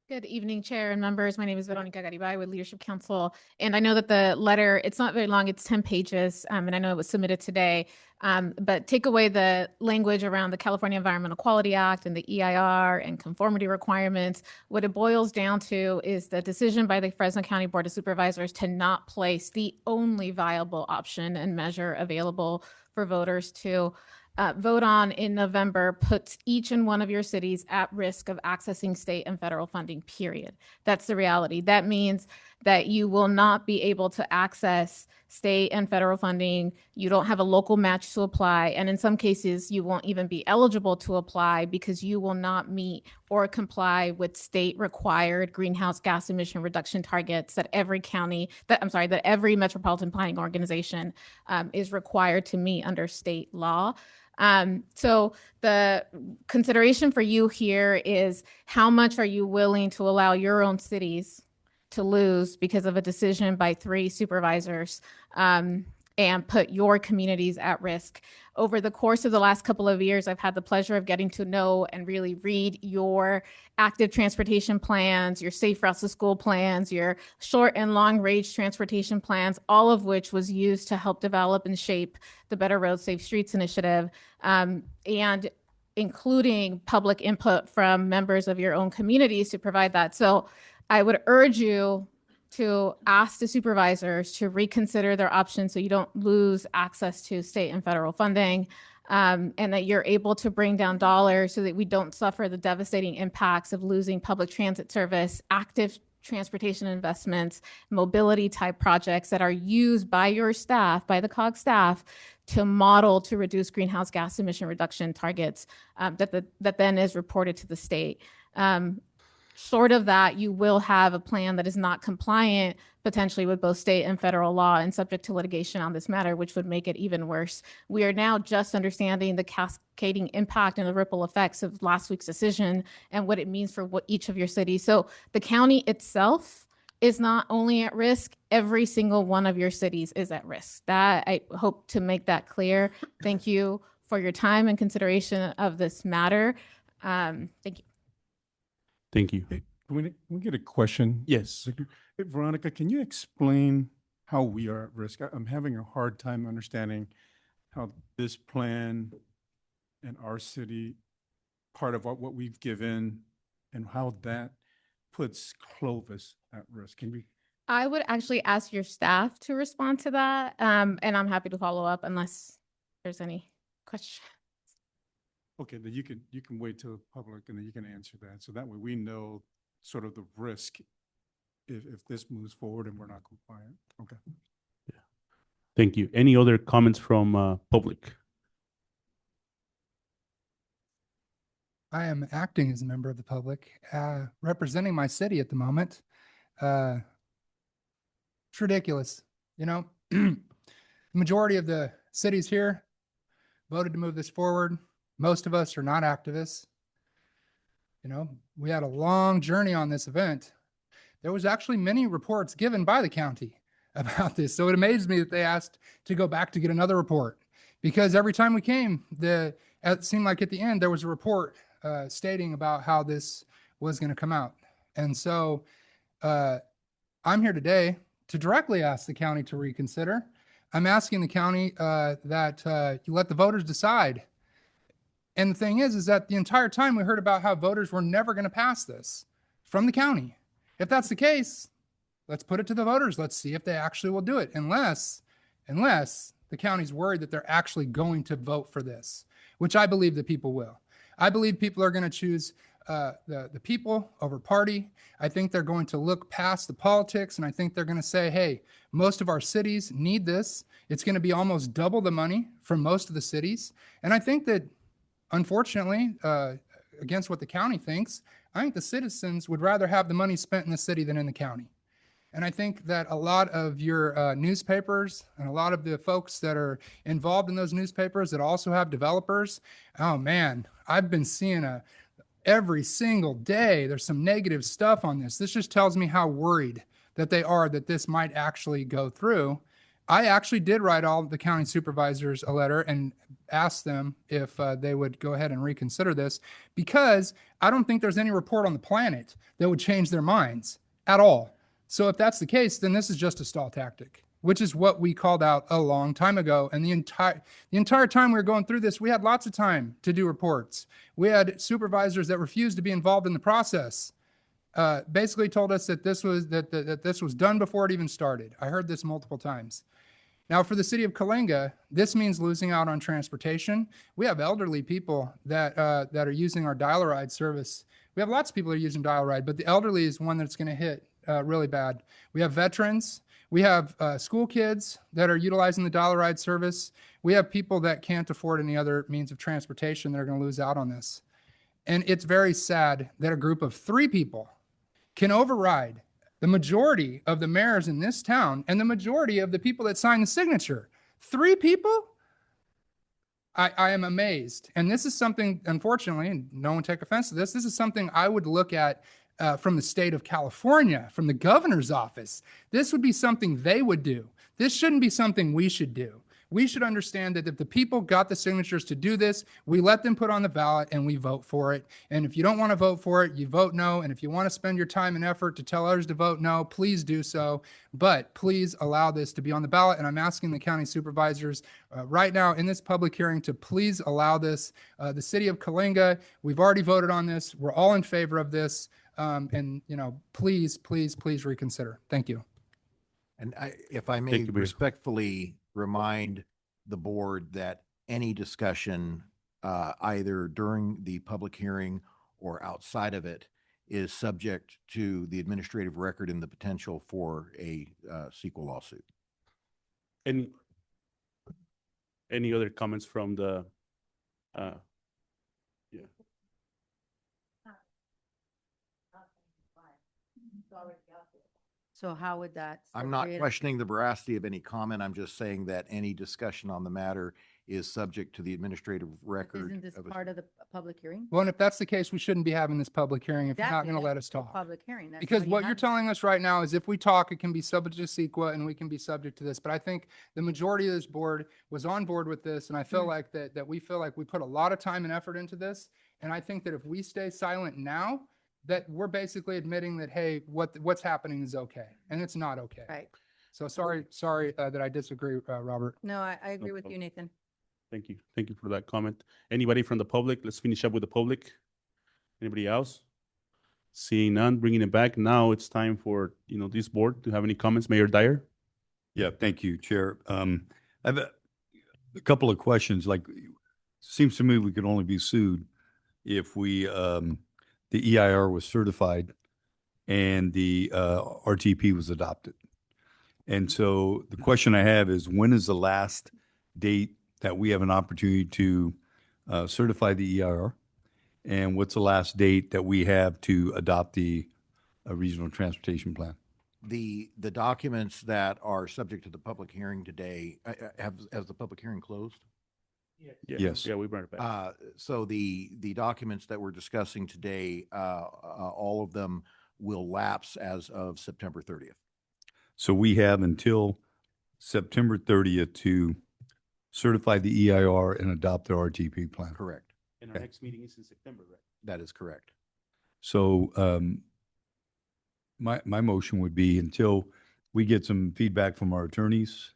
Good evening, Chair and members. My name is Veronica Garibay with Leadership Council. And I know that the letter, it's not very long, it's 10 pages. And I know it was submitted today. But take away the language around the California Environmental Quality Act and the EIR and conformity requirements. What it boils down to is the decision by the Fresno County Board of Supervisors to not place the only viable option and measure available for voters to vote on in November puts each and one of your cities at risk of accessing state and federal funding, period. That's the reality. That means that you will not be able to access state and federal funding. You don't have a local match to apply. And in some cases, you won't even be eligible to apply because you will not meet or comply with state required greenhouse gas emission reduction targets that every that every metropolitan planning organization is required to meet under state law. So the consideration for you here is how much are you willing to allow your own cities to lose because of a decision by 3 supervisors and put your communities at risk. Over the course of the last couple of years, I've had the pleasure of getting to know and really read your active transportation plans, your safe routes to school plans, your short and long range transportation plans, all of which was used to help develop and shape the Better Roads, Safe Streets initiative, and including public input from members of your own communities to provide that. So I would urge you to ask the supervisors to reconsider their options so you don't lose access to state and federal funding, and that you're able to bring down dollars so that we don't suffer the devastating impacts of losing public transit service, active transportation investments, mobility type projects that are used by your staff, by the COG staff, to model to reduce greenhouse gas emission reduction targets that then is reported to the state. Short of that, you will have a plan that is not compliant potentially with both state and federal law and subject to litigation on this matter, which would make it even worse. We are now just understanding the cascading impact and the ripple effects of last week's decision and what it means for each of your cities. So the county itself is not only at risk, every single one of your cities is at risk. That I hope to make that clear. Thank you for your time and consideration of this matter. Thank you. Thank you. Can we get a question? Yes. Hey, Veronica, can you explain how we are at risk? I'm having a hard time understanding how this plan and our city, part of what we've given, and how that puts Clovis at risk. Can we? I would actually ask your staff to respond to that, and I'm happy to follow up unless there's any questions. Okay, then you can wait till public and then you can answer that. So that way we know sort of the risk if this moves forward and we're not compliant. Okay. Yeah. Thank you. Any other comments from public? I am acting as a member of the public, representing my city at the moment. It's ridiculous. You know, the majority of the cities here voted to move this forward. Most of us are not activists. You know, we had a long journey on this event. There was actually many reports given by the county about this. So it amazed me that they asked to go back to get another report, because every time we came, it seemed like at the end there was a report stating about how this was going to come out. And so I'm here today to directly ask the county to reconsider. I'm asking the county that you let the voters decide. And the thing is that the entire time we heard about how voters were never going to pass this from the county. If that's the case, let's put it to the voters. Let's see if they actually will do it. Unless the county's worried that they're actually going to vote for this, which I believe that people will. I believe people are going to choose the people over party. I think they're going to look past the politics, and I think they're going to say, hey, most of our cities need this. It's going to be almost double the money from most of the cities. And I think that, unfortunately, against what the county thinks, I think the citizens would rather have the money spent in the city than in the county. And I think that a lot of your newspapers and a lot of the folks that are involved in those newspapers that also have developers, oh man, I've been seeing every single day there's some negative stuff on this. This just tells me how worried that they are that this might actually go through. I actually did write all the county supervisors a letter and asked them if they would go ahead and reconsider this, because I don't think there's any report on the planet that would change their minds at all. So if that's the case, then this is just a stall tactic, which is what we called out a long time ago. And the entire time we were going through this, we had lots of time to do reports. We had supervisors that refused to be involved in the process. Basically told us that this was that this was done before it even started. I heard this multiple times. Now, for the city of Coalinga, this means losing out on transportation. We have elderly people that that are using our dial-a-ride service. We have lots of people that are using dial-a-ride, but the elderly is one that's going to hit really bad. We have veterans. We have school kids that are utilizing the dial-a-ride service. We have people that can't afford any other means of transportation that are going to lose out on this. And it's very sad that a group of 3 people can override the majority of the mayors in this town and the majority of the people that sign the signature. 3 people? I am amazed. And this is something, unfortunately, and no one take offense to this, this is something I would look at from the state of California, from the governor's office. This would be something they would do. This shouldn't be something we should do. We should understand that if the people got the signatures to do this, we let them put on the ballot and we vote for it. And if you don't want to vote for it, you vote no. And if you want to spend your time and effort to tell others to vote no, please do so. But please allow this to be on the ballot. And I'm asking the county supervisors right now in this public hearing to please allow this. The city of Coalinga, we've already voted on this. We're all in favor of this. And, you know, please, please, please reconsider. Thank you. And if I may respectfully remind the board that any discussion, either during the public hearing or outside of it, is subject to the administrative record and the potential for a sequel lawsuit. Any other comments from the, yeah. So how would that? I'm not questioning the veracity of any comment. I'm just saying that any discussion on the matter is subject to the administrative record. Isn't this part of the public hearing? Well, and if that's the case, we shouldn't be having this public hearing if you're not Exactly, going to let that's us the talk. Public hearing. That's Because why you what you're have- telling us right now is if we talk, it can be subject to CEQA and we can be subject to this. But I think the majority of this board was on board with this. And I feel like that we feel like we put a lot of time and effort into this. And I think that if we stay silent now, that we're basically admitting that, hey, what's happening is okay. And it's not okay. Right. So sorry that I disagree, Robert. No, I agree with you, problem. Nathan. Thank you. Thank you for that comment. Anybody from the public? Let's finish up with the public. Anybody else? Seeing none, bringing it back. Now it's time for, this board to have any comments. Mayor Dyer? Yeah, thank you, Chair. I have a couple of questions. Like, seems to me we could only be sued if we, the EIR was certified and the RTP was adopted. And so the question I have is, when is the last date that we have an opportunity to certify the EIR? And what's the last date that we have to adopt the regional transportation plan? The documents that are subject to the public hearing today, has the public hearing closed? Yes. Yeah, we brought it back. So the documents that we're discussing today, all of them will lapse as of September 30th. So we have until September 30th to certify the EIR and adopt the RTP plan. Correct. And our next meeting is in September, right? That is correct. So my motion would be, until we get some feedback from our attorneys,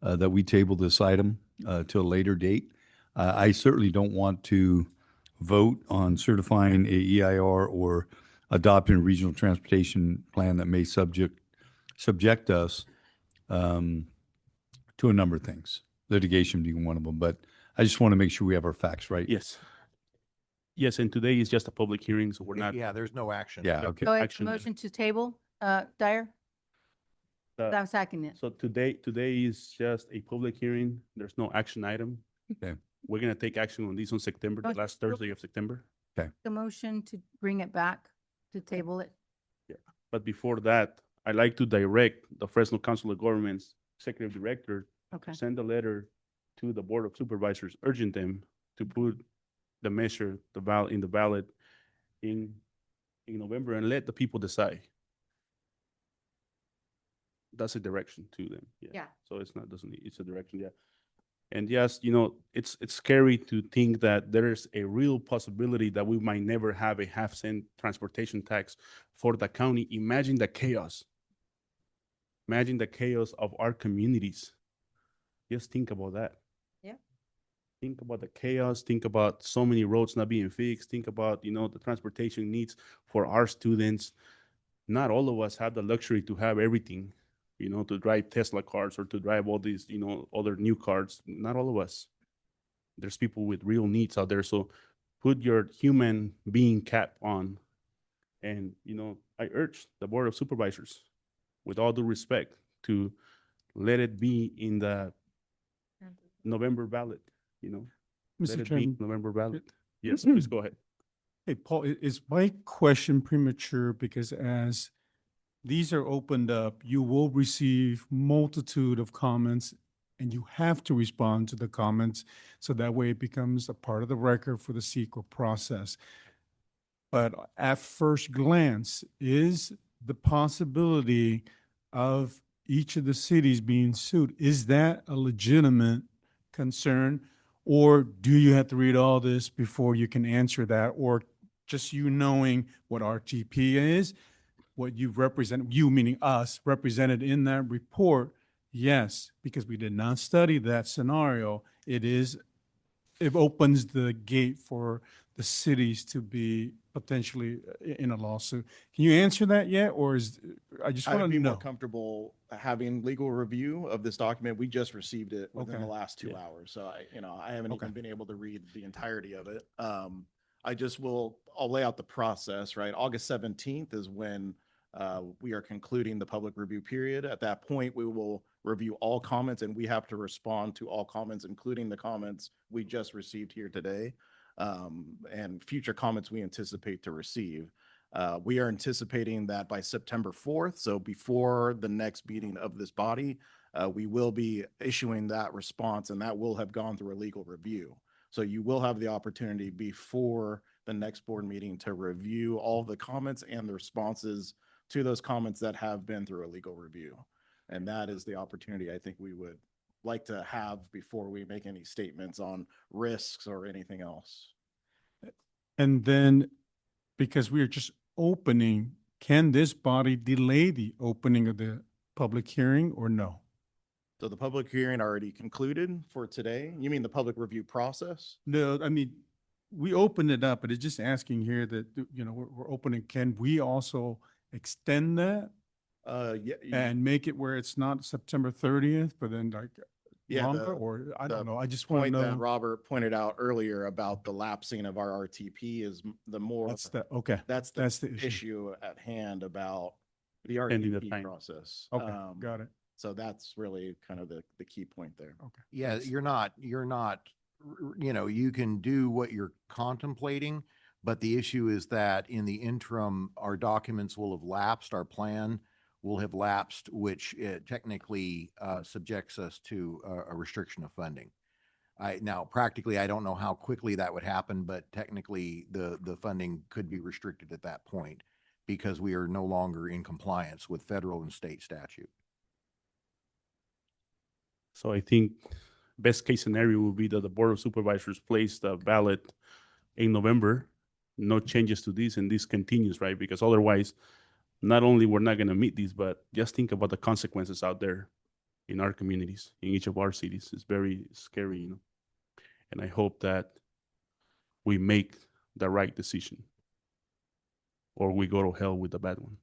that we table this item to a later date. I certainly don't want to vote on certifying a EIR or adopting a regional transportation plan that may subject us to a number of things, litigation being one of them. But I just want to make sure we have our facts right. Yes. Yes, and today is just a public hearing, so we're not. Yeah, there's no action. Yeah, okay. So it's Action. motion to table, Dyer? I'm seconding it. So today is just a public hearing. There's no action item. Okay. We're gonna take action on these on September, the last Thursday of September. The motion to bring it back, to table it. But before that, I'd like to direct the Fresno Council of Governments Executive Director Okay. to send a letter to the Board of Supervisors urging them to put the measure, in the ballot in November and let the people decide. That's a direction to them. Yeah. So it's a direction, yeah. And yes, it's scary to think that there is a real possibility that we might never have a half-cent transportation tax for the county. Imagine the chaos. Imagine the chaos of our communities. Just think about that. Yeah. Think about the chaos. Think about so many roads not being fixed. Think about, the transportation needs for our students. Not all of us have the luxury to have everything, to drive Tesla cars or to drive all these, other new cars. Not all of us. There's people with real needs out there. So put your human being cap on. And, I urge the Board of Supervisors, with all due respect, to let it be in the November ballot, Let Mr. it be Chairman. November ballot. Yes, please go ahead. Hey, Paul, is my question premature? Because as these are opened up, you will receive multitude of comments and you have to respond to the comments. So that way it becomes a part of the record for the CEQA process. But at first glance, is the possibility of each of the cities being sued, is that a legitimate concern? Or do you have to read all this before you can answer that? Or just you knowing what RTP is, what you represent, you meaning us, represented in that report, yes, because we did not study that scenario, it opens the gate for the cities to be potentially in a lawsuit. Can you answer that yet? Or I just want I'd to be know. more comfortable having legal review of this document. We just received it within the last 2 hours. So I haven't even been able to read the entirety of it. I'll lay out the process, right? August 17th is when we are concluding the public review period. At that point, we will review all comments and we have to respond to all comments, including the comments we just received here today, and future comments we anticipate to receive. We are anticipating that by September 4th, so before the next meeting of this body, we will be issuing that response and that will have gone through a legal review. So you will have the opportunity before the next board meeting to review all the comments and the responses to those comments that have been through a legal review. And that is the opportunity I think we would like to have before we make any statements on risks or anything else. And then, because we are just opening, can this body delay the opening of the public hearing or no? So the public hearing already concluded for today? You mean the public review process? No, I mean, we opened it up, but it's just asking here that, we're opening, can we also extend that? Yeah. And make it where it's not September 30th, but then longer, or I don't know. I just want to Point know. that Robert pointed out earlier about the lapsing of our RTP is that's the issue at hand about the RTP process. Okay, got it. So that's really kind of the key point there. Okay. Yeah, you're not, you can do what you're contemplating, but the issue is that in the interim, our documents will have lapsed, our plan will have lapsed, which technically subjects us to a restriction of funding. Now, practically, I don't know how quickly that would happen, but technically the funding could be restricted at that point because we are no longer in compliance with federal and state statute. So I think best case scenario would be that the Board of Supervisors place the ballot in November, no changes to this, and this continues, right? Because otherwise, not only we're not going to meet these, but just think about the consequences out there in our communities, in each of our cities. It's very scary, And I hope that we make the right decision, or we go to hell with the bad one,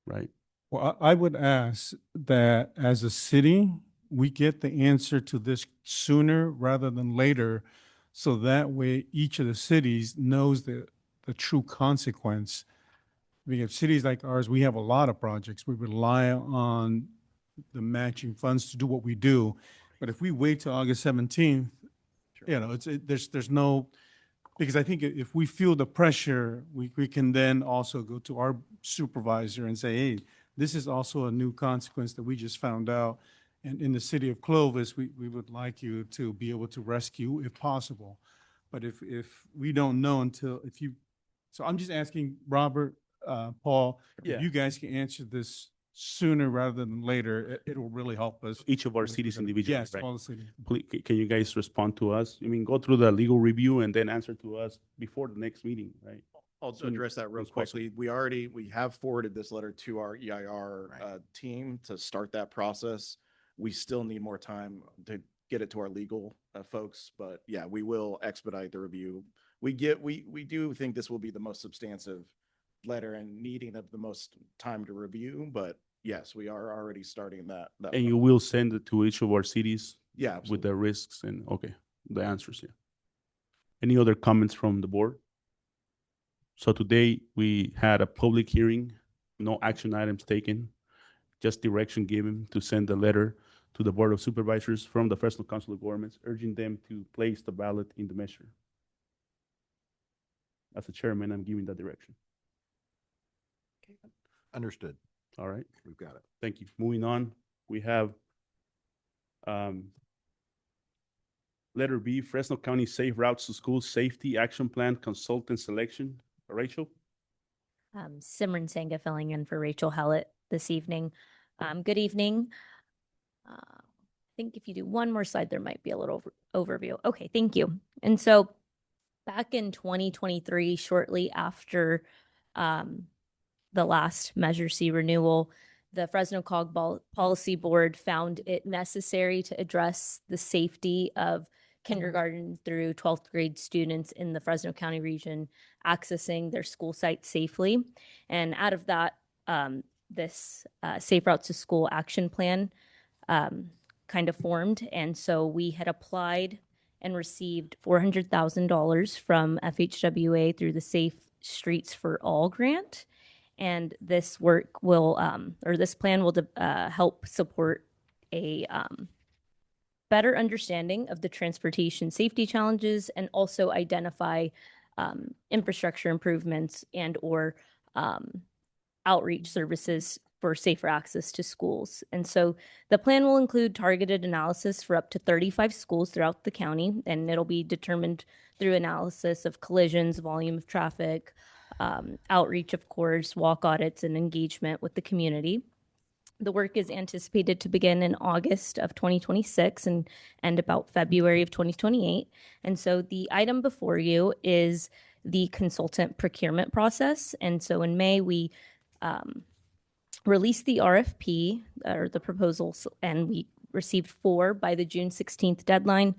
right? Well, I would ask that as a city, we get the answer to this sooner rather than later, so that way each of the cities knows the true consequence. Because cities like ours, we have a lot of projects. We rely on the matching funds to do what we do. But if we wait till August 17th, you know, there's no, because I think if we feel the pressure, we can then also go to our supervisor and say, hey, this is also a new consequence that we just found out. And in the city of Clovis, we would like you to be able to rescue if possible. But if we don't know until, so I'm just asking Robert, Paul, Yeah. if you guys can answer this sooner rather than later, it will really help us. Each of our cities individually, Yes, right? all the cities. Please, can you guys respond to us? I mean, go through the legal review and then answer to us before the next meeting, right? I'll Soon address that real as possible. quickly. We have forwarded this letter to our EIR team to start that process. We still need more time to get it to our legal folks, but yeah, we will expedite the review. We do think this will be the most substantive letter and needing of the most time to review, but yes, we are already starting that. And you will send it to each of our cities? Yeah, with the risks and, okay, the answers, yeah. Any other comments from the board? So today we had a public hearing, no action items taken, just direction given to send a letter to the Board of Supervisors from the Fresno Council of Governments, urging them to place the ballot in the measure. As a chairman, I'm giving that direction. Understood. All right. We've got it. Thank you. Moving on, we have letter B, Fresno County Safe Routes to School Safety Action Plan Consultant Selection. Rachel? Simran Sangha filling in for Rachel Hallett this evening. Good evening. I think if you do one more slide, there might be a little overview. Okay, thank you. And so back in 2023, shortly after the last Measure C renewal, the Fresno COG Policy Board found it necessary to address the safety of kindergarten through 12th grade students in the Fresno County region accessing their school site safely. And out of that, this Safe Routes to School Action Plan kind of formed. And so we had applied and received $400,000 from FHWA through the Safe Streets for All grant. And this work will, or this plan will help support a better understanding of the transportation safety challenges and also identify infrastructure improvements and or outreach services for safer access to schools. And so the plan will include targeted analysis for up to 35 schools throughout the county, and it'll be determined through analysis of collisions, volume of traffic, outreach, of course, walk audits, and engagement with the community. The work is anticipated to begin in August of 2026 and end about February of 2028. And so the item before you is the consultant procurement process. And so in May, we released the RFP or the proposals, and we received 4 by the June 16th deadline.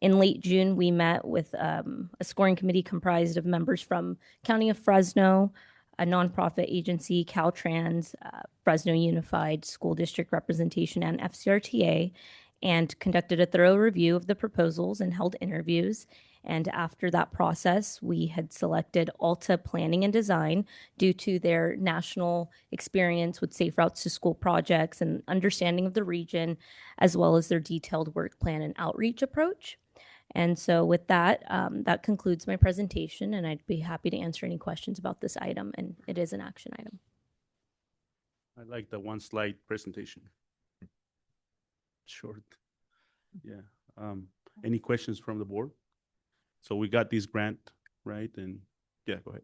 In late June, we met with a scoring committee comprised of members from County of Fresno, a nonprofit agency, Caltrans, Fresno Unified School District Representation, and FCRTA, and conducted a thorough review of the proposals and held interviews. And after that process, we had selected Alta Planning and Design due to their national experience with safe routes to school projects and understanding of the region, as well as their detailed work plan and outreach approach. And so with that, that concludes my presentation, and I'd be happy to answer any questions about this item, and it is an action item. I like the one slide presentation. Short. Yeah. Any questions from the board? So we got this grant, right? And yeah, go ahead.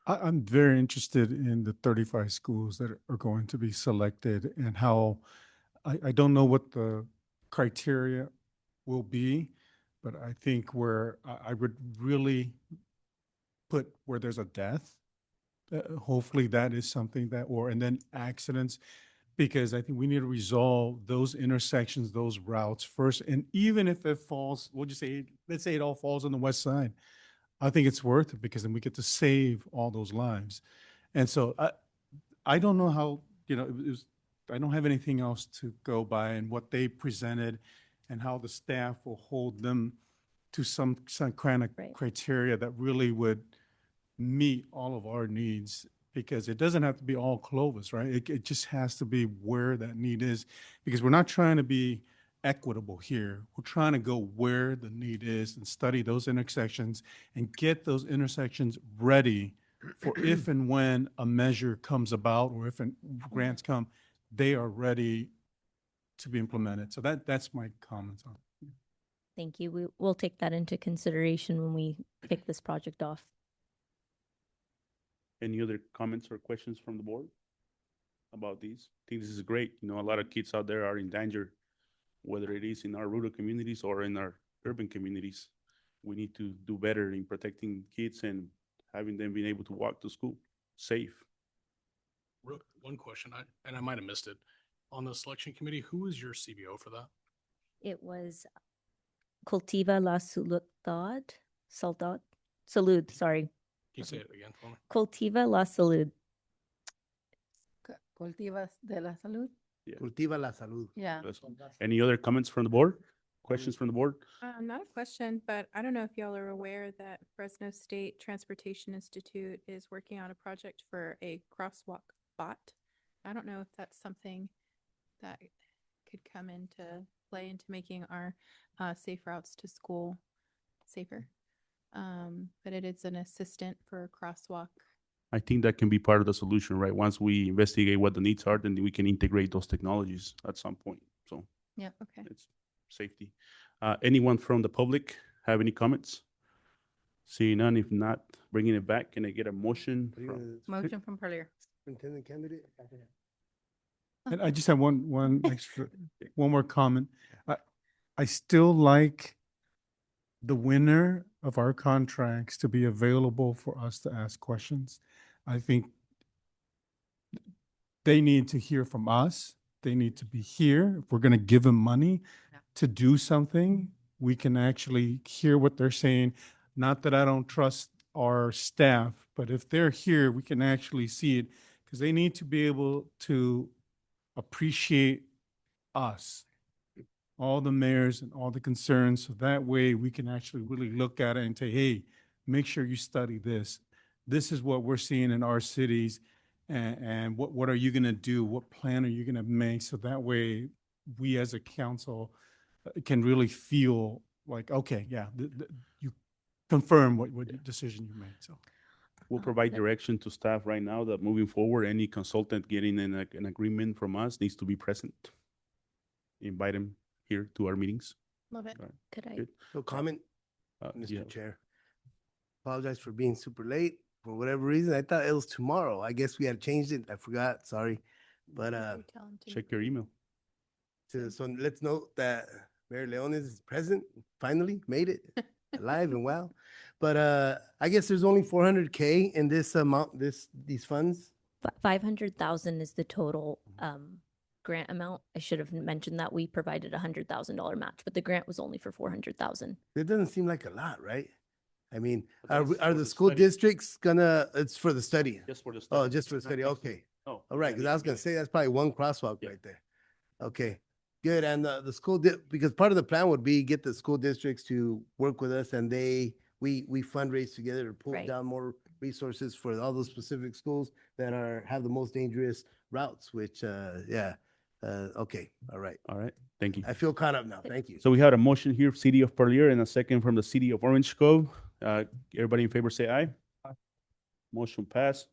I'm very interested in the 35 schools that are going to be selected and how, I don't know what the criteria will be, but I think where I would really put where there's a death, hopefully that is something that, and then accidents. because I think we need to resolve those intersections, those routes first. And even if it falls, we'll just say, let's say it all falls on the west side, I think it's worth it because then we get to save all those lives. And so I don't know how, I don't have anything else to go by and what they presented and how the staff will hold them to some kind of criteria that really would meet all of our needs, because it doesn't have to be all Clovis, right? It just has to be where that need is, because we're not trying to be equitable here. We're trying to go where the need is and study those intersections and get those intersections ready for if and when a measure comes about or if grants come, they are ready to be implemented. So that's my comments on it. Thank you. We'll take that into consideration when we kick this project off. Any other comments or questions from the board about these? I think this is great. A lot of kids out there are in danger, whether it is in our rural communities or in our urban communities. We need to do better in protecting kids and having them being able to walk to school safe. One question, I might have missed it. On the selection committee, who is your CBO for that? It was Cultiva la Salud, sorry. Can you say it again for me? Cultiva la Salud. Cultivas de la salud. Yeah. Cultiva la salud. Yeah. Any other comments from the board? Questions from the board? Not a question, but I don't know if y'all are aware that Fresno State Transportation Institute is working on a project for a crosswalk bot. I don't know if that's something that could come into play into making our safe routes to school safer. But it is an assistant for crosswalk. I think that can be part of the solution, right? Once we investigate what the needs are, then we can integrate those technologies at some point. So yeah, okay. It's safety. Anyone from the public have any comments? Seeing none, if not, bringing it back, can I get a motion? Motion from Perlier. Superintendent candidate. And I just have one more comment. I still like the winner of our contracts to be available for us to ask questions. I think they need to hear from us. They need to be here. If we're going to give them money to do something, we can actually hear what they're saying. Not that I don't trust our staff, but if they're here, we can actually see it, because they need to be able to appreciate us, all the mayors and all the concerns. So that way we can actually really look at it and say, hey, make sure you study this. This is what we're seeing in our cities. And what are you going to do? What plan are you going to make? So that way we as a council can really feel like, okay, yeah, you confirm what decision you made. So we'll provide direction to staff right now that moving forward, any consultant getting an agreement from us needs to be present. Invite them here to our meetings. Love it. Right. Could I? Good. No comment, Mr. Yeah. Chair. Apologize for being super late. For whatever reason, I thought it was tomorrow. I guess we had changed it. I forgot, sorry. But Check your email. so let's note that Mayor Leon is present, finally made it alive and well. But I guess there's only 400K in this amount, these funds. 500,000 is the total grant amount. I should have mentioned that we provided $100,000 match, but the grant was only for 400,000. It doesn't seem like a lot, right? I mean, are That's are for the the school study. districts gonna, it's for the study? Just for the study. Oh, just for the study, okay. Oh, All right, because I was gonna say that's probably one crosswalk Yeah. right there. Okay, good. And the school, because part of the plan would be get the school districts to work with us and we fundraise together to pull Right. down more resources for all those specific schools that have the most dangerous routes, which, okay, all right. All right. Thank you. I feel caught up now. Thank you. So we had a motion here, City of Perlier, and a second from the City of Orange Grove. Everybody in favor say aye. Motion passed.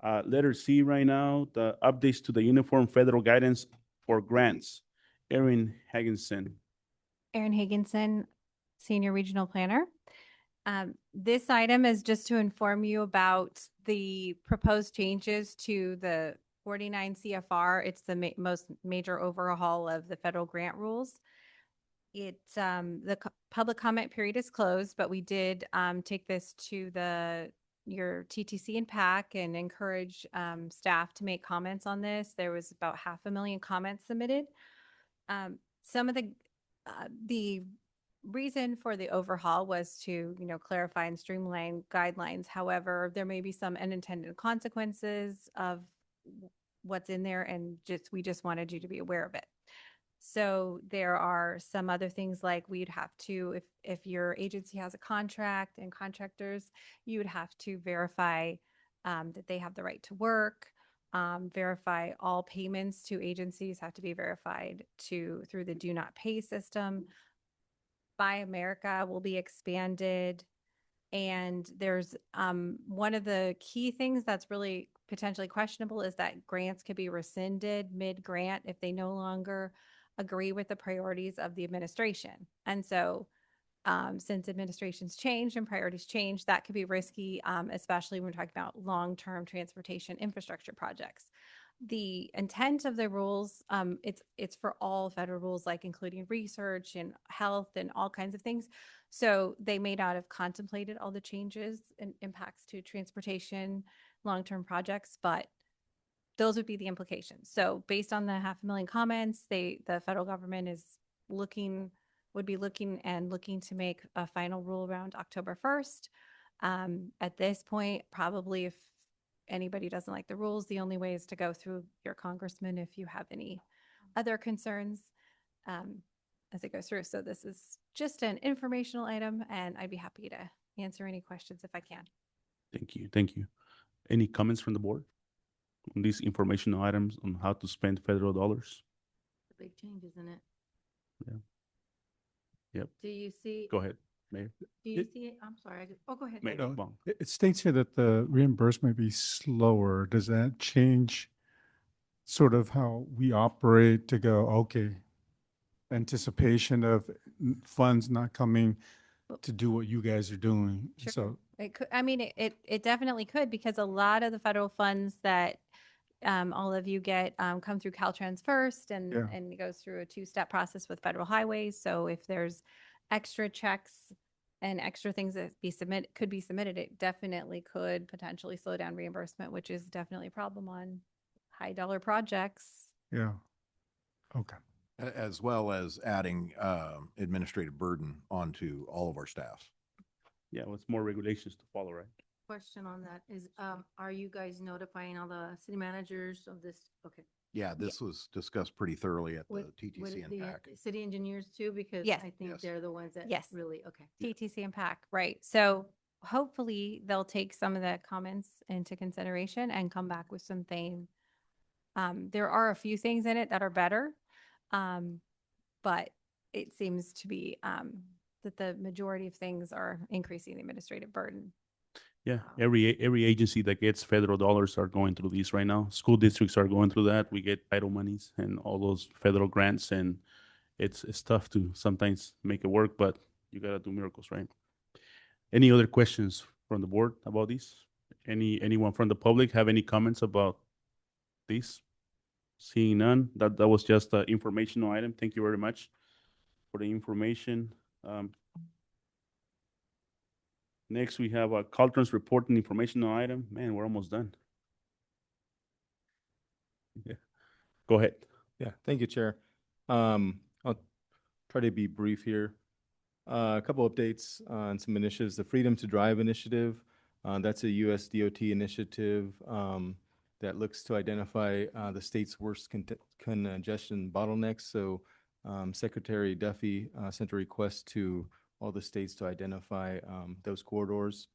Letter C right now, the updates to the Uniform Federal Guidance for Grants. Erin Higginson. Erin Higginson, Senior Regional Planner. This item is just to inform you about the proposed changes to the 49 CFR. It's the most major overhaul of the federal grant rules. The public comment period is closed, but we did take this to the your TTC and PAC and encourage staff to make comments on this. There was about 500,000 comments submitted. Some of the reason for the overhaul was to, clarify and streamline guidelines. However, there may be some unintended consequences of what's in there, and we just wanted you to be aware of it. So there are some other things like we'd have to, if your agency has a contract and contractors, you would have to verify that they have the right to work. Verify all payments to agencies have to be verified through the Do Not Pay system. Buy America will be expanded. And there's one of the key things that's really potentially questionable is that grants could be rescinded mid-grant if they no longer agree with the priorities of the administration. And so since administrations change and priorities change, that could be risky, especially when we're talking about long-term transportation infrastructure projects. The intent of the rules, it's for all federal rules, like including research and health and all kinds of things. So they may not have contemplated all the changes and impacts to transportation, long-term projects, but those would be the implications. So based on the 500,000 comments, the federal government would be looking to make a final rule around October 1st. At this point, probably if anybody doesn't like the rules, the only way is to go through your congressman if you have any other concerns as it goes through. So this is just an informational item, and I'd be happy to answer any questions if I can. Thank you. Thank you. Any comments from the board on these informational items on how to spend federal dollars? A big change, isn't it? Yeah. Yep. Do you see? Go ahead, Mayor. Do you see it? I'm sorry. Go ahead. Mayor Bong. It states here that the reimbursement may be slower. Does that change sort of how we operate to go, okay, anticipation of funds not coming to do what you guys are doing? Sure. So It could, I mean, it definitely could, because a lot of the federal funds that all of you get come through Caltrans first, and it goes through a two-step process with federal highways. So if there's extra checks and extra things that could be submitted, it definitely could potentially slow down reimbursement, which is definitely a problem on high dollar projects. yeah. Okay. As well as adding administrative burden onto all of our staff. Yeah, well, it's more regulations to follow, right? Question on that is, are you guys notifying all the city managers of this? Okay. Yeah, this was discussed pretty thoroughly at the With TTC and the PAC. city engineers too, because Yes. I think Yes. they're the ones that Yes. really, okay. TTC and PAC, right? So hopefully they'll take some of the comments into consideration and come back with something. There are a few things in it that are better, but it seems to be that the majority of things are increasing the administrative burden. Yeah, every agency that gets federal dollars are going through these right now. School districts are going through that. We get title monies and all those federal grants, and it's tough to sometimes make it work, but you gotta do miracles, right? Any other questions from the board about these? Anyone from the public have any comments about these? Seeing none, that was just an informational item. Thank you very much for the information. Next, we have a Caltrans report and informational item. Man, we're almost done. Yeah, go ahead. Yeah, thank you, Chair. I'll try to be brief here. A couple updates on some initiatives. The Freedom to Drive initiative, that's a US DOT initiative that looks to identify the state's worst congestion bottlenecks. So Secretary Duffy sent a request to all the states to identify those corridors.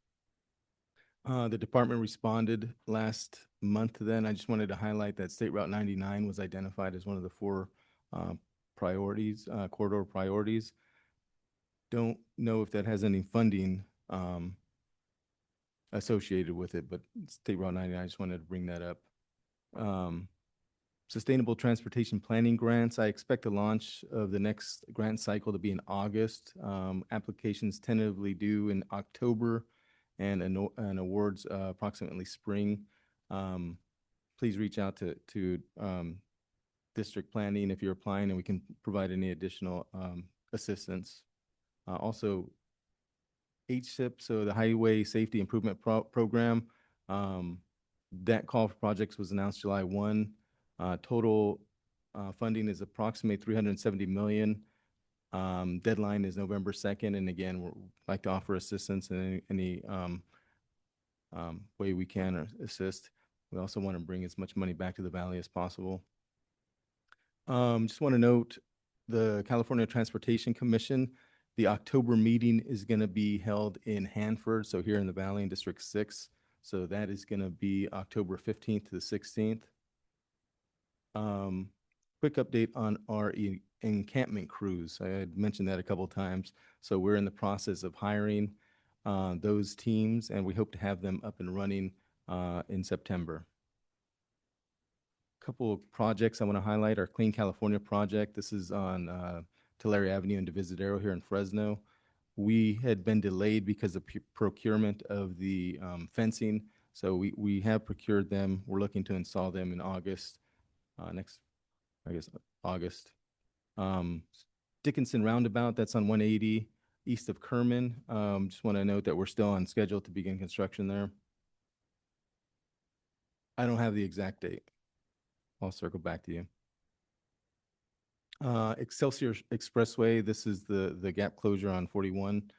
The department responded last month then. I just wanted to highlight that State Route 99 was identified as one of the 4 priorities, corridor priorities. Don't know if that has any funding associated with it, but State Route 99, I just wanted to bring that up. Sustainable Transportation Planning Grants, I expect the launch of the next grant cycle to be in August. Applications tentatively due in October, and awards approximately spring. Please reach out to district planning if you're applying, and we can provide any additional assistance. Also, HSIP, so the Highway Safety Improvement Program. That call for projects was announced July 1. Total funding is approximately 370 million. Deadline is November 2nd. And again, we'd like to offer assistance in any way we can or assist. We also want to bring as much money back to the valley as possible. Just want to note the California Transportation Commission, the October meeting is going to be held in Hanford, so here in the Valley in District 6. So that is going to be October 15th to the 16th. Quick update on our encampment crews. I had mentioned that a couple of times. So we're in the process of hiring those teams, and we hope to have them up and running in September. Couple of projects I want to highlight. Our Clean California project. This is on Tulare Avenue and Divisadero here in Fresno. We had been delayed because of procurement of the fencing. So we have procured them. We're looking to install them in August, August. Dickinson Roundabout, that's on 180 east of Kerman. Just want to note that we're still on schedule to begin construction there. I don't have the exact date. I'll circle back to you. Excelsior Expressway, this is the gap closure on 41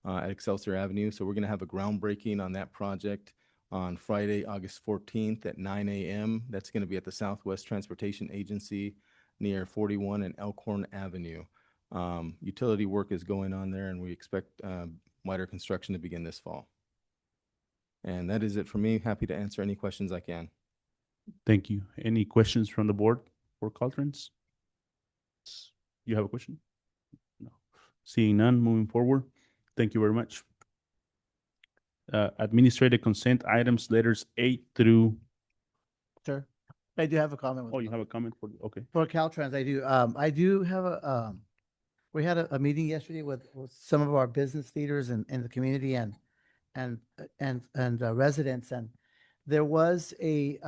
at Excelsior Avenue. So we're going to have a groundbreaking on that project on Friday, August 14th at 9 a.m. That's going to be at the Southwest Transportation Agency near 41 and Elkhorn Avenue. Utility work is going on there, and we expect wider construction to begin this fall. And that is it for me. Happy to answer any questions I can. Thank you. Any questions from the board for Caltrans? You have a question? No. Seeing none, moving forward. Thank you very much. Administrative consent items, letters 8 through. Sure. I do have a comment. Oh, you have a comment for, okay. For Caltrans, I do. I do have a, we had a meeting yesterday with some of our business leaders in the community and residents, and there was a,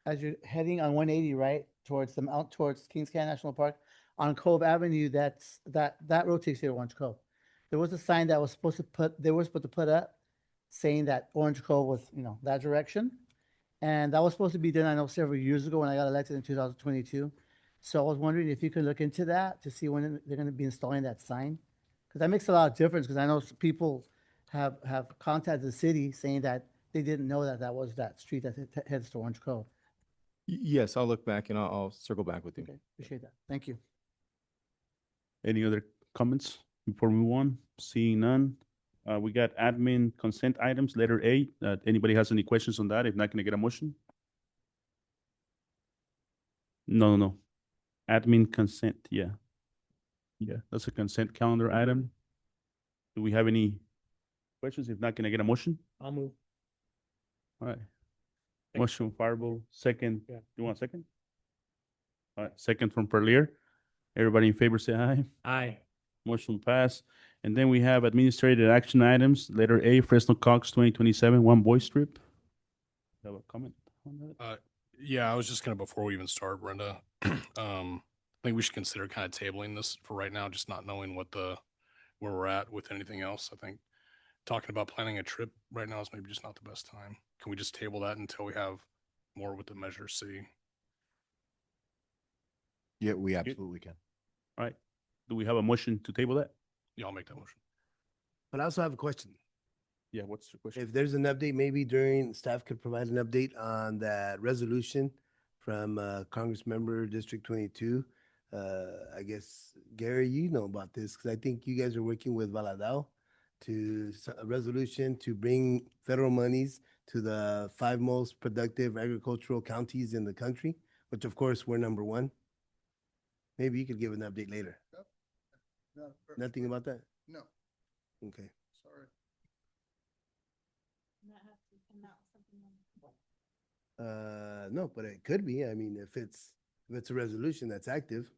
as you're heading on 180, right, towards the mount, towards Kings Canyon National Park, on Cove Avenue, that road takes you to Orange Cove. There was a sign that was supposed to they were supposed to put up saying that Orange Cove was, that direction. And that was supposed to be done, I know, several years ago when I got elected in 2022. So I was wondering if you could look into that to see when they're going to be installing that sign. Because that makes a lot of difference, because I know people have contacted the city saying that they didn't know that was that street that heads to Orange Cove. Yes, I'll look back and I'll circle back with you. Okay, appreciate that. Thank you. Any other comments before we move on? Seeing none. We got admin consent items, letter A. Anybody has any questions on that? If not, can I get a motion? No. Admin consent, yeah. Yeah, that's a consent calendar item. Do we have any questions? If not, can I get a motion? I'll move. All right. Motion Fireball, second. Yeah. You want a second? All right, second from Perlier. Everybody in favor say aye. Aye. Motion pass. And then we have administrative action items. Letter A, Fresno Cox 2027, one boy strip. Have a comment on that? Yeah, I was just before we even start, Brenda, I think we should consider kind of tabling this for right now, just not knowing where we're at with anything else. I think talking about planning a trip right now is maybe just not the best time. Can we just table that until we have more with the Measure C? Yeah, we absolutely can. All right. Do we have a motion to table that? Yeah, I'll make that motion. But I also have a question. Yeah, what's the question? If there's an update, maybe staff could provide an update on that resolution from Congress member District 22. I guess, Gary, you know about this because I think you guys are working with Valadao to a resolution to bring federal monies to the 5 most productive agricultural counties in the country, which of course we're number 1. Maybe you could give an update later. No. Nothing about that? No. Okay. Sorry. No, but it could be. I mean, if it's a resolution that's active,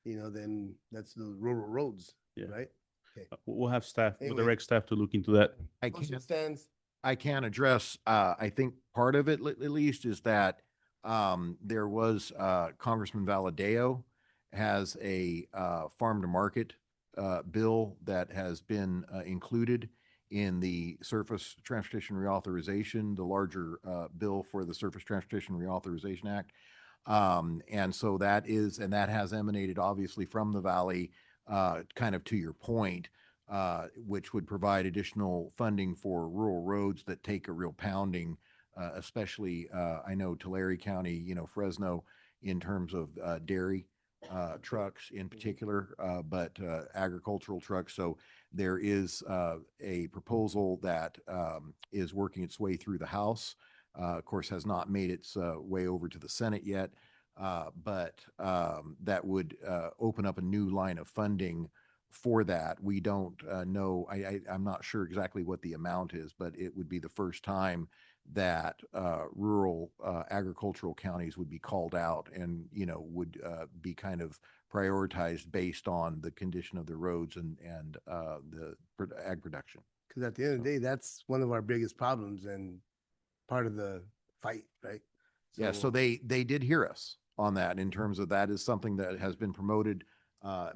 then that's the rural roads, Yeah. right? Okay. We'll have staff, we'll Anyway. direct staff to look into that. Motion stands. I can address, I think part of it at least is that there was Congressman Valadao has a farm to market bill that has been included in the Surface Transportation Reauthorization, the larger bill for the Surface Transportation Reauthorization Act. And so that is, and that has emanated obviously from the valley, kind of to your point, which would provide additional funding for rural roads that take a real pounding, especially, I know Tulare County, you know, Fresno, in terms of dairy trucks in particular, but agricultural trucks. So there is a proposal that is working its way through the House. Of course, has not made its way over to the Senate yet, but that would open up a new line of funding for that. We don't know, I'm not sure exactly what the amount is, but it would be the first time that rural agricultural counties would be called out and, you know, would be kind of prioritized based on the condition of the roads and the ag production. Because at the end of the day, that's one of our biggest problems and part of the fight, right? Yeah, so they did hear us on that in terms of that is something that has been promoted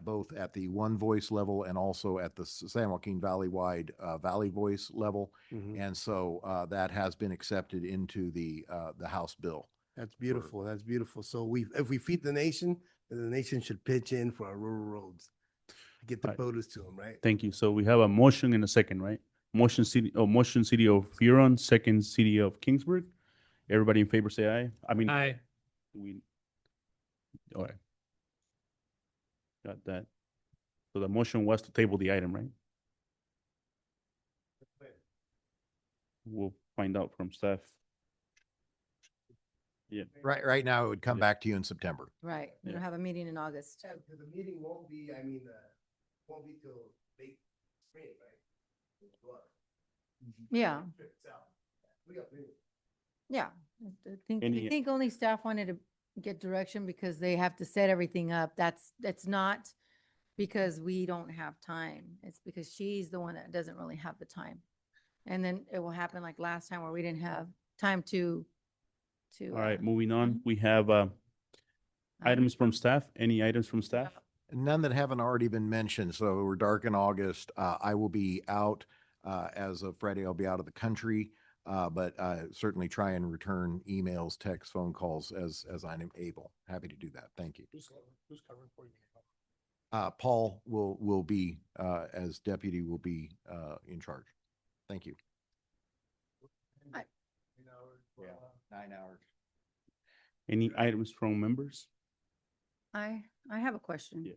both at the One Voice level and also at the San Joaquin Valley-wide Valley Voice level. And so that has been accepted into the House bill. That's beautiful. That's beautiful. So if we feed the nation, then the nation should pitch in for our rural roads. Get the Right. voters to them, right? Thank you. So we have a motion and a second, right? Motion City of Huron, second City of Kingsburg. Everybody in favor say aye. I mean, Aye. All right. Got that. So the motion was to table the item, right? We'll find out from staff. Yeah. Right now, it would come back to you in September. Right. We don't Yeah. have a meeting in August. Because the meeting won't be, won't be till late spring, right? Yeah. We got plenty. Yeah. I think, Any- I think only staff wanted to get direction because they have to set everything up. That's not because we don't have time. It's because she's the one that doesn't really have the time. And then it will happen like last time where we didn't have time to. All right, moving on. We have items from staff. Any items from staff? None that haven't already been mentioned. So we're dark in August. I will be out as of Friday. I'll be out of the country, but certainly try and return emails, texts, phone calls as I'm able. Happy to do that. Thank you. Who's covering for you? Paul will be as deputy will be in charge. Thank you. Yeah, 9 hours. Any items from members? I have a question. Yeah.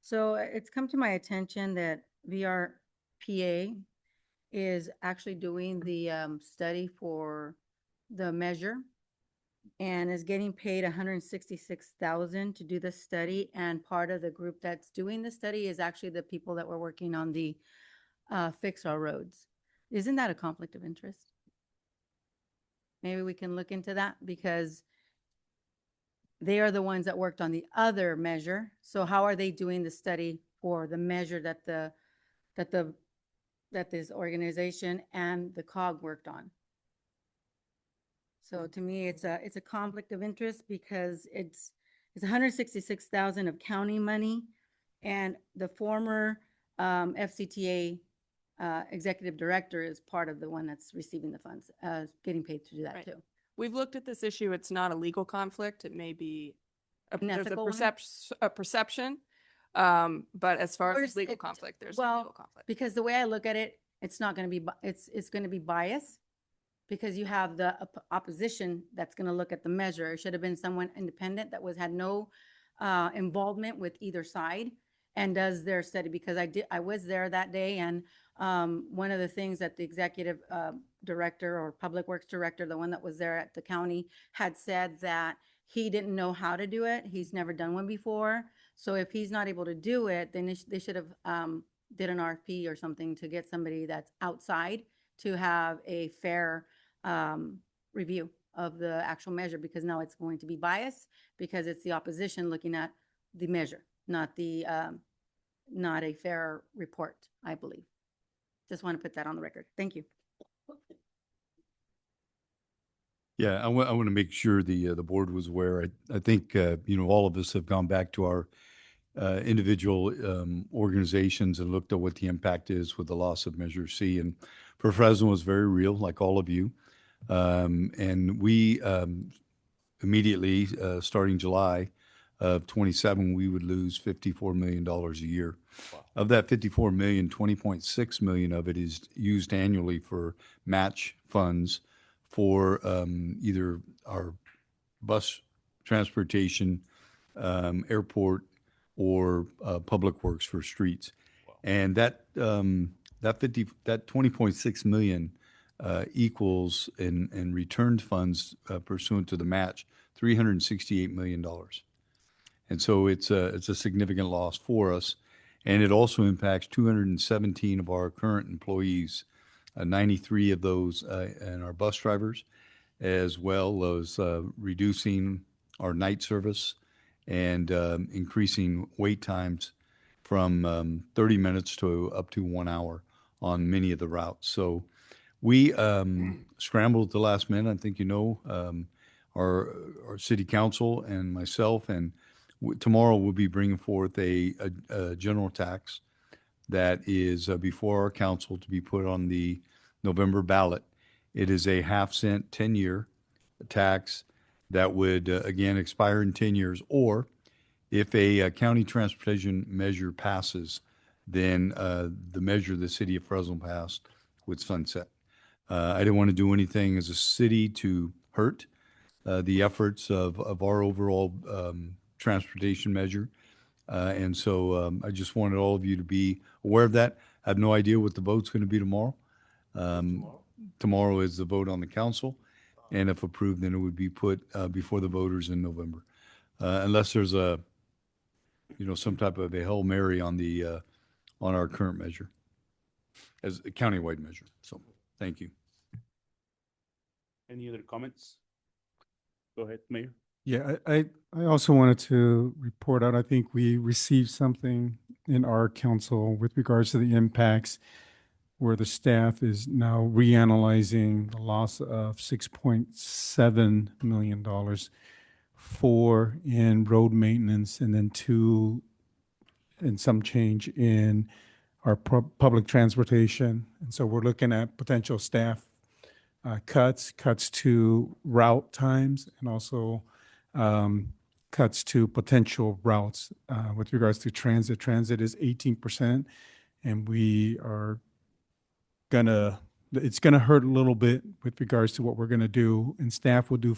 So it's come to my attention that VRPA is actually doing the study for the measure and is getting paid $166,000 to do the study. And part of the group that's doing the study is actually the people that were working on the fix our roads. Isn't that a conflict of interest? Maybe we can look into that because they are the ones that worked on the other measure. So how are they doing the study for the measure that this organization and the COG worked on? So to me, it's a conflict of interest because it's $166,000 of county money, and the former FCTA executive director is part of the one that's receiving the funds, getting paid to do that Right. too. We've looked at this issue. It's not a legal conflict. It may be, An there's ethical one? a perception. But as far Or as is legal it- conflict, there's no well, legal conflict. because the way I look at it, it's not going to be, it's going to be biased because you have the opposition that's going to look at the measure. It should have been someone independent that had no involvement with either side and does their study, because I was there that day, and one of the things that the executive director or public works director, the one that was there at the county, had said that he didn't know how to do it. He's never done one before. So if he's not able to do it, then they should have did an RFP or something to get somebody that's outside to have a fair review of the actual measure, because now it's going to be biased because it's the opposition looking at the measure, not a fair report, I believe. Just want to put that on the record. Thank you. Yeah, I want to make sure the board was aware. I think, all of us have gone back to our individual organizations and looked at what the impact is with the loss of Measure C. And for Fresno, it was very real, like all of you. And we immediately, starting July of 27, we would lose $54 million a year. Of that 54 million, 20.6 million of it is used annually for match funds for either our bus transportation, airport, or public works for streets. And that 20.6 million equals in returned funds pursuant to the match $368 million. And so it's a significant loss for us. And it also impacts 217 of our current employees, 93 of those and our bus drivers, as well as reducing our night service and increasing wait times from 30 minutes to up to 1 hour on many of the routes. So we scrambled at the last minute. I think you know, our city council and myself, and tomorrow we'll be bringing forth a general tax that is before our council to be put on the November ballot. It is a 1/2 cent 10-year tax that would again expire in 10 years, or if a county transportation measure passes, then the measure the city of Fresno passed would sunset. I didn't want to do anything as a city to hurt the efforts of our overall transportation measure. And so I just wanted all of you to be aware of that. I have no idea what the vote's going to be tomorrow. Tomorrow is the vote on the council, and if approved, then it would be put before the voters in November. Unless there's some type of a Hail Mary on our current measure as a countywide measure. So thank you. Any other comments? Go ahead, Mayor. Yeah, I also wanted to report out, I think we received something in our council with regards to the impacts where the staff is now reanalyzing the loss of $6.7 million for in road maintenance, and then two and some change in our public transportation. And so we're looking at potential staff cuts to route times, and also cuts to potential routes with regards to transit. Transit is 18%, and it's gonna hurt a little bit with regards to what we're gonna do, and staff will do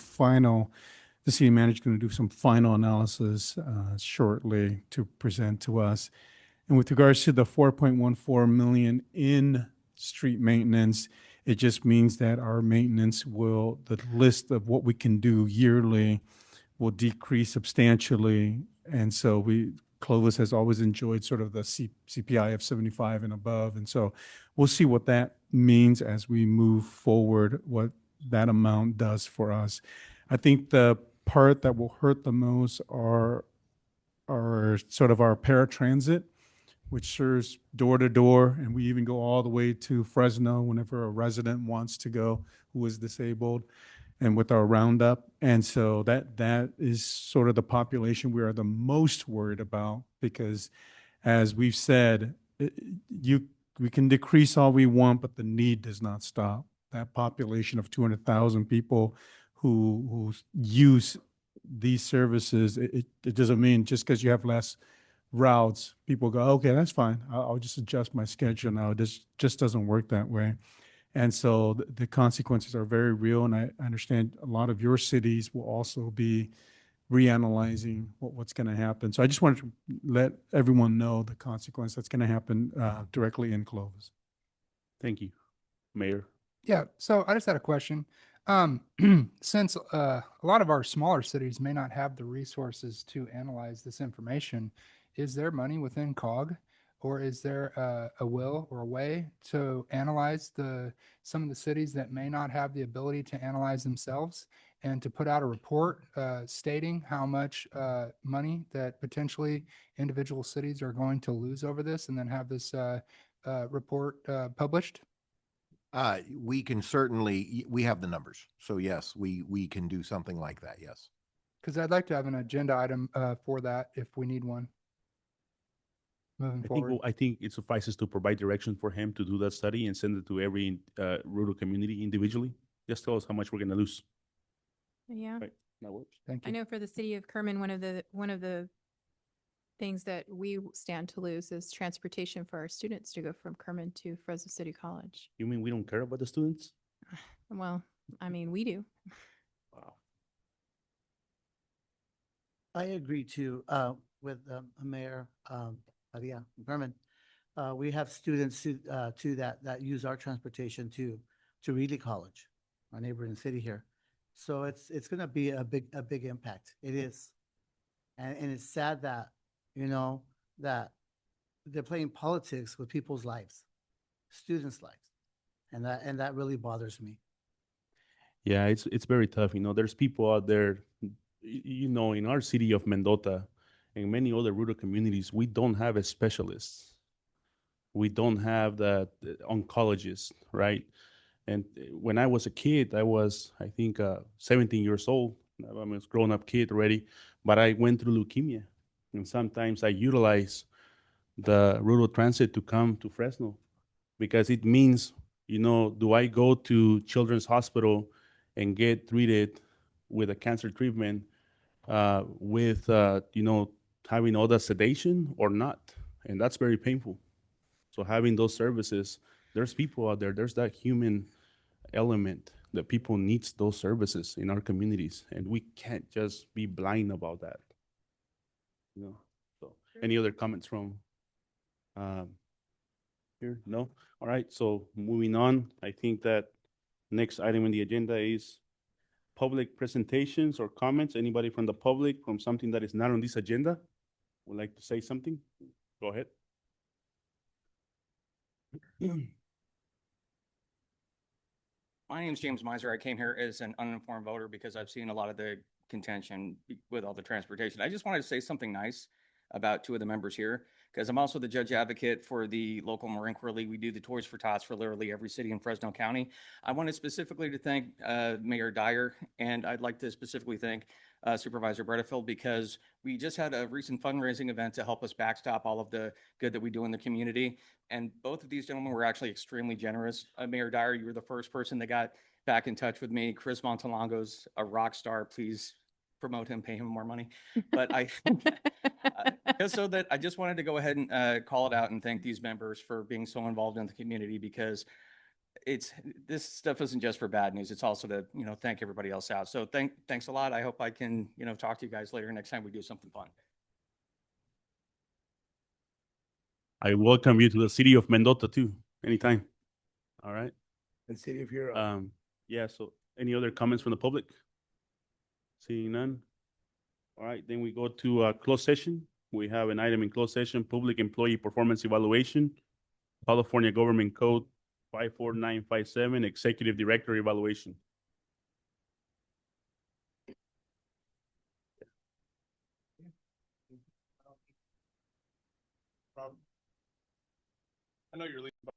the city manager is gonna do some final analysis shortly to present to us. And with regards to the 4.14 million in street maintenance, it just means that our maintenance the list of what we can do yearly will decrease substantially. And so Clovis has always enjoyed sort of the CPI of 75 and above. And so we'll see what that means as we move forward, what that amount does for us. I think the part that will hurt the most are sort of our paratransit, which serves door to door. And we even go all the way to Fresno whenever a resident wants to go who is disabled, and with our roundup. And so that is sort of the population we are the most worried about, because as we've said, we can decrease all we want, but the need does not stop. That population of 200,000 people who use these services, it doesn't mean just because you have less routes, people go, okay, that's fine. I'll just adjust my schedule now. It just doesn't work that way. And so the consequences are very real. And I understand a lot of your cities will also be reanalyzing what's going to happen. So I just wanted to let everyone know the consequence that's going to happen directly in Clovis. Thank you, Mayor. Yeah, so I just had a question. Since a lot of our smaller cities may not have the resources to analyze this information, is there money within COG, or is there a will or a way to analyze some of the cities that may not have the ability to analyze themselves, and to put out a report stating how much money that potentially individual cities are going to lose over this, and then have this report published? We can certainly, we have the numbers. So yes, we can do something like that. Yes. Because I'd like to have an agenda item for that if we need one. moving I forward. I think it suffices to provide direction for him to do that study and send it to every rural community individually. Just tell us how much we're gonna lose. Yeah. Right, that works. Thank I you. know for the city of Kerman, one of the things that we stand to lose is transportation for our students to go from Kerman to Fresno City College. You mean we don't care about the students? Well, I mean, we do. Wow. I agree too, with, Mayor, Maria Berman. We have students too that use our transportation to Reedy College, our neighboring city here. So it's gonna be a big impact. It is. And it's sad that, that they're playing politics with people's lives, students' lives. And that really bothers me. Yeah, it's very tough. There's people out there, in our city of Mendota and many other rural communities, we don't have a specialist. We don't have the oncologist, right? And when I was a kid, I think, 17 years old. I was a grown-up kid already, but I went through leukemia. And sometimes I utilize the rural transit to come to Fresno because it means, do I go to Children's Hospital and get treated with a cancer treatment with, having all the sedation or not? And that's very painful. So having those services, there's people out there, there's that human element that people needs those services in our communities, and we can't just be blind about that. So any other comments from here? No? All right, so moving on, I think that next item on the agenda is public presentations or comments. Anybody from the public from something that is not on this agenda would like to say something? Go ahead. My name's James Miser. I came here as an uninformed voter because I've seen a lot of the contention with all the transportation. I just wanted to say something nice about two of the members here, because I'm also the judge advocate for the local Marine Corps League. We do the Toys for Tots for literally every city in Fresno County. I wanted specifically to thank Mayor Dyer, and I'd like to specifically thank Supervisor Bredefeld, because we just had a recent fundraising event to help us backstop all of the good that we do in the community. And both of these gentlemen were actually extremely generous. Mayor Dyer, you were the first person that got back in touch with me. Chris Montalongo's a rock star. Please promote him, pay him more money. But I just so that I just wanted to go ahead and call it out and thank these members for being so involved in the community, because this stuff isn't just for bad news. It's also to, thank everybody else out. So thanks a lot. I hope I can, talk to you guys later next time we do something fun. I welcome you to the city of Mendota too, anytime. All right. And City of Hero. Yeah, so any other comments from the public? Seeing none. All right, then we go to closed session. We have an item in closed session, public employee performance evaluation, California Government Code 54957, executive director evaluation. I know you're leaving.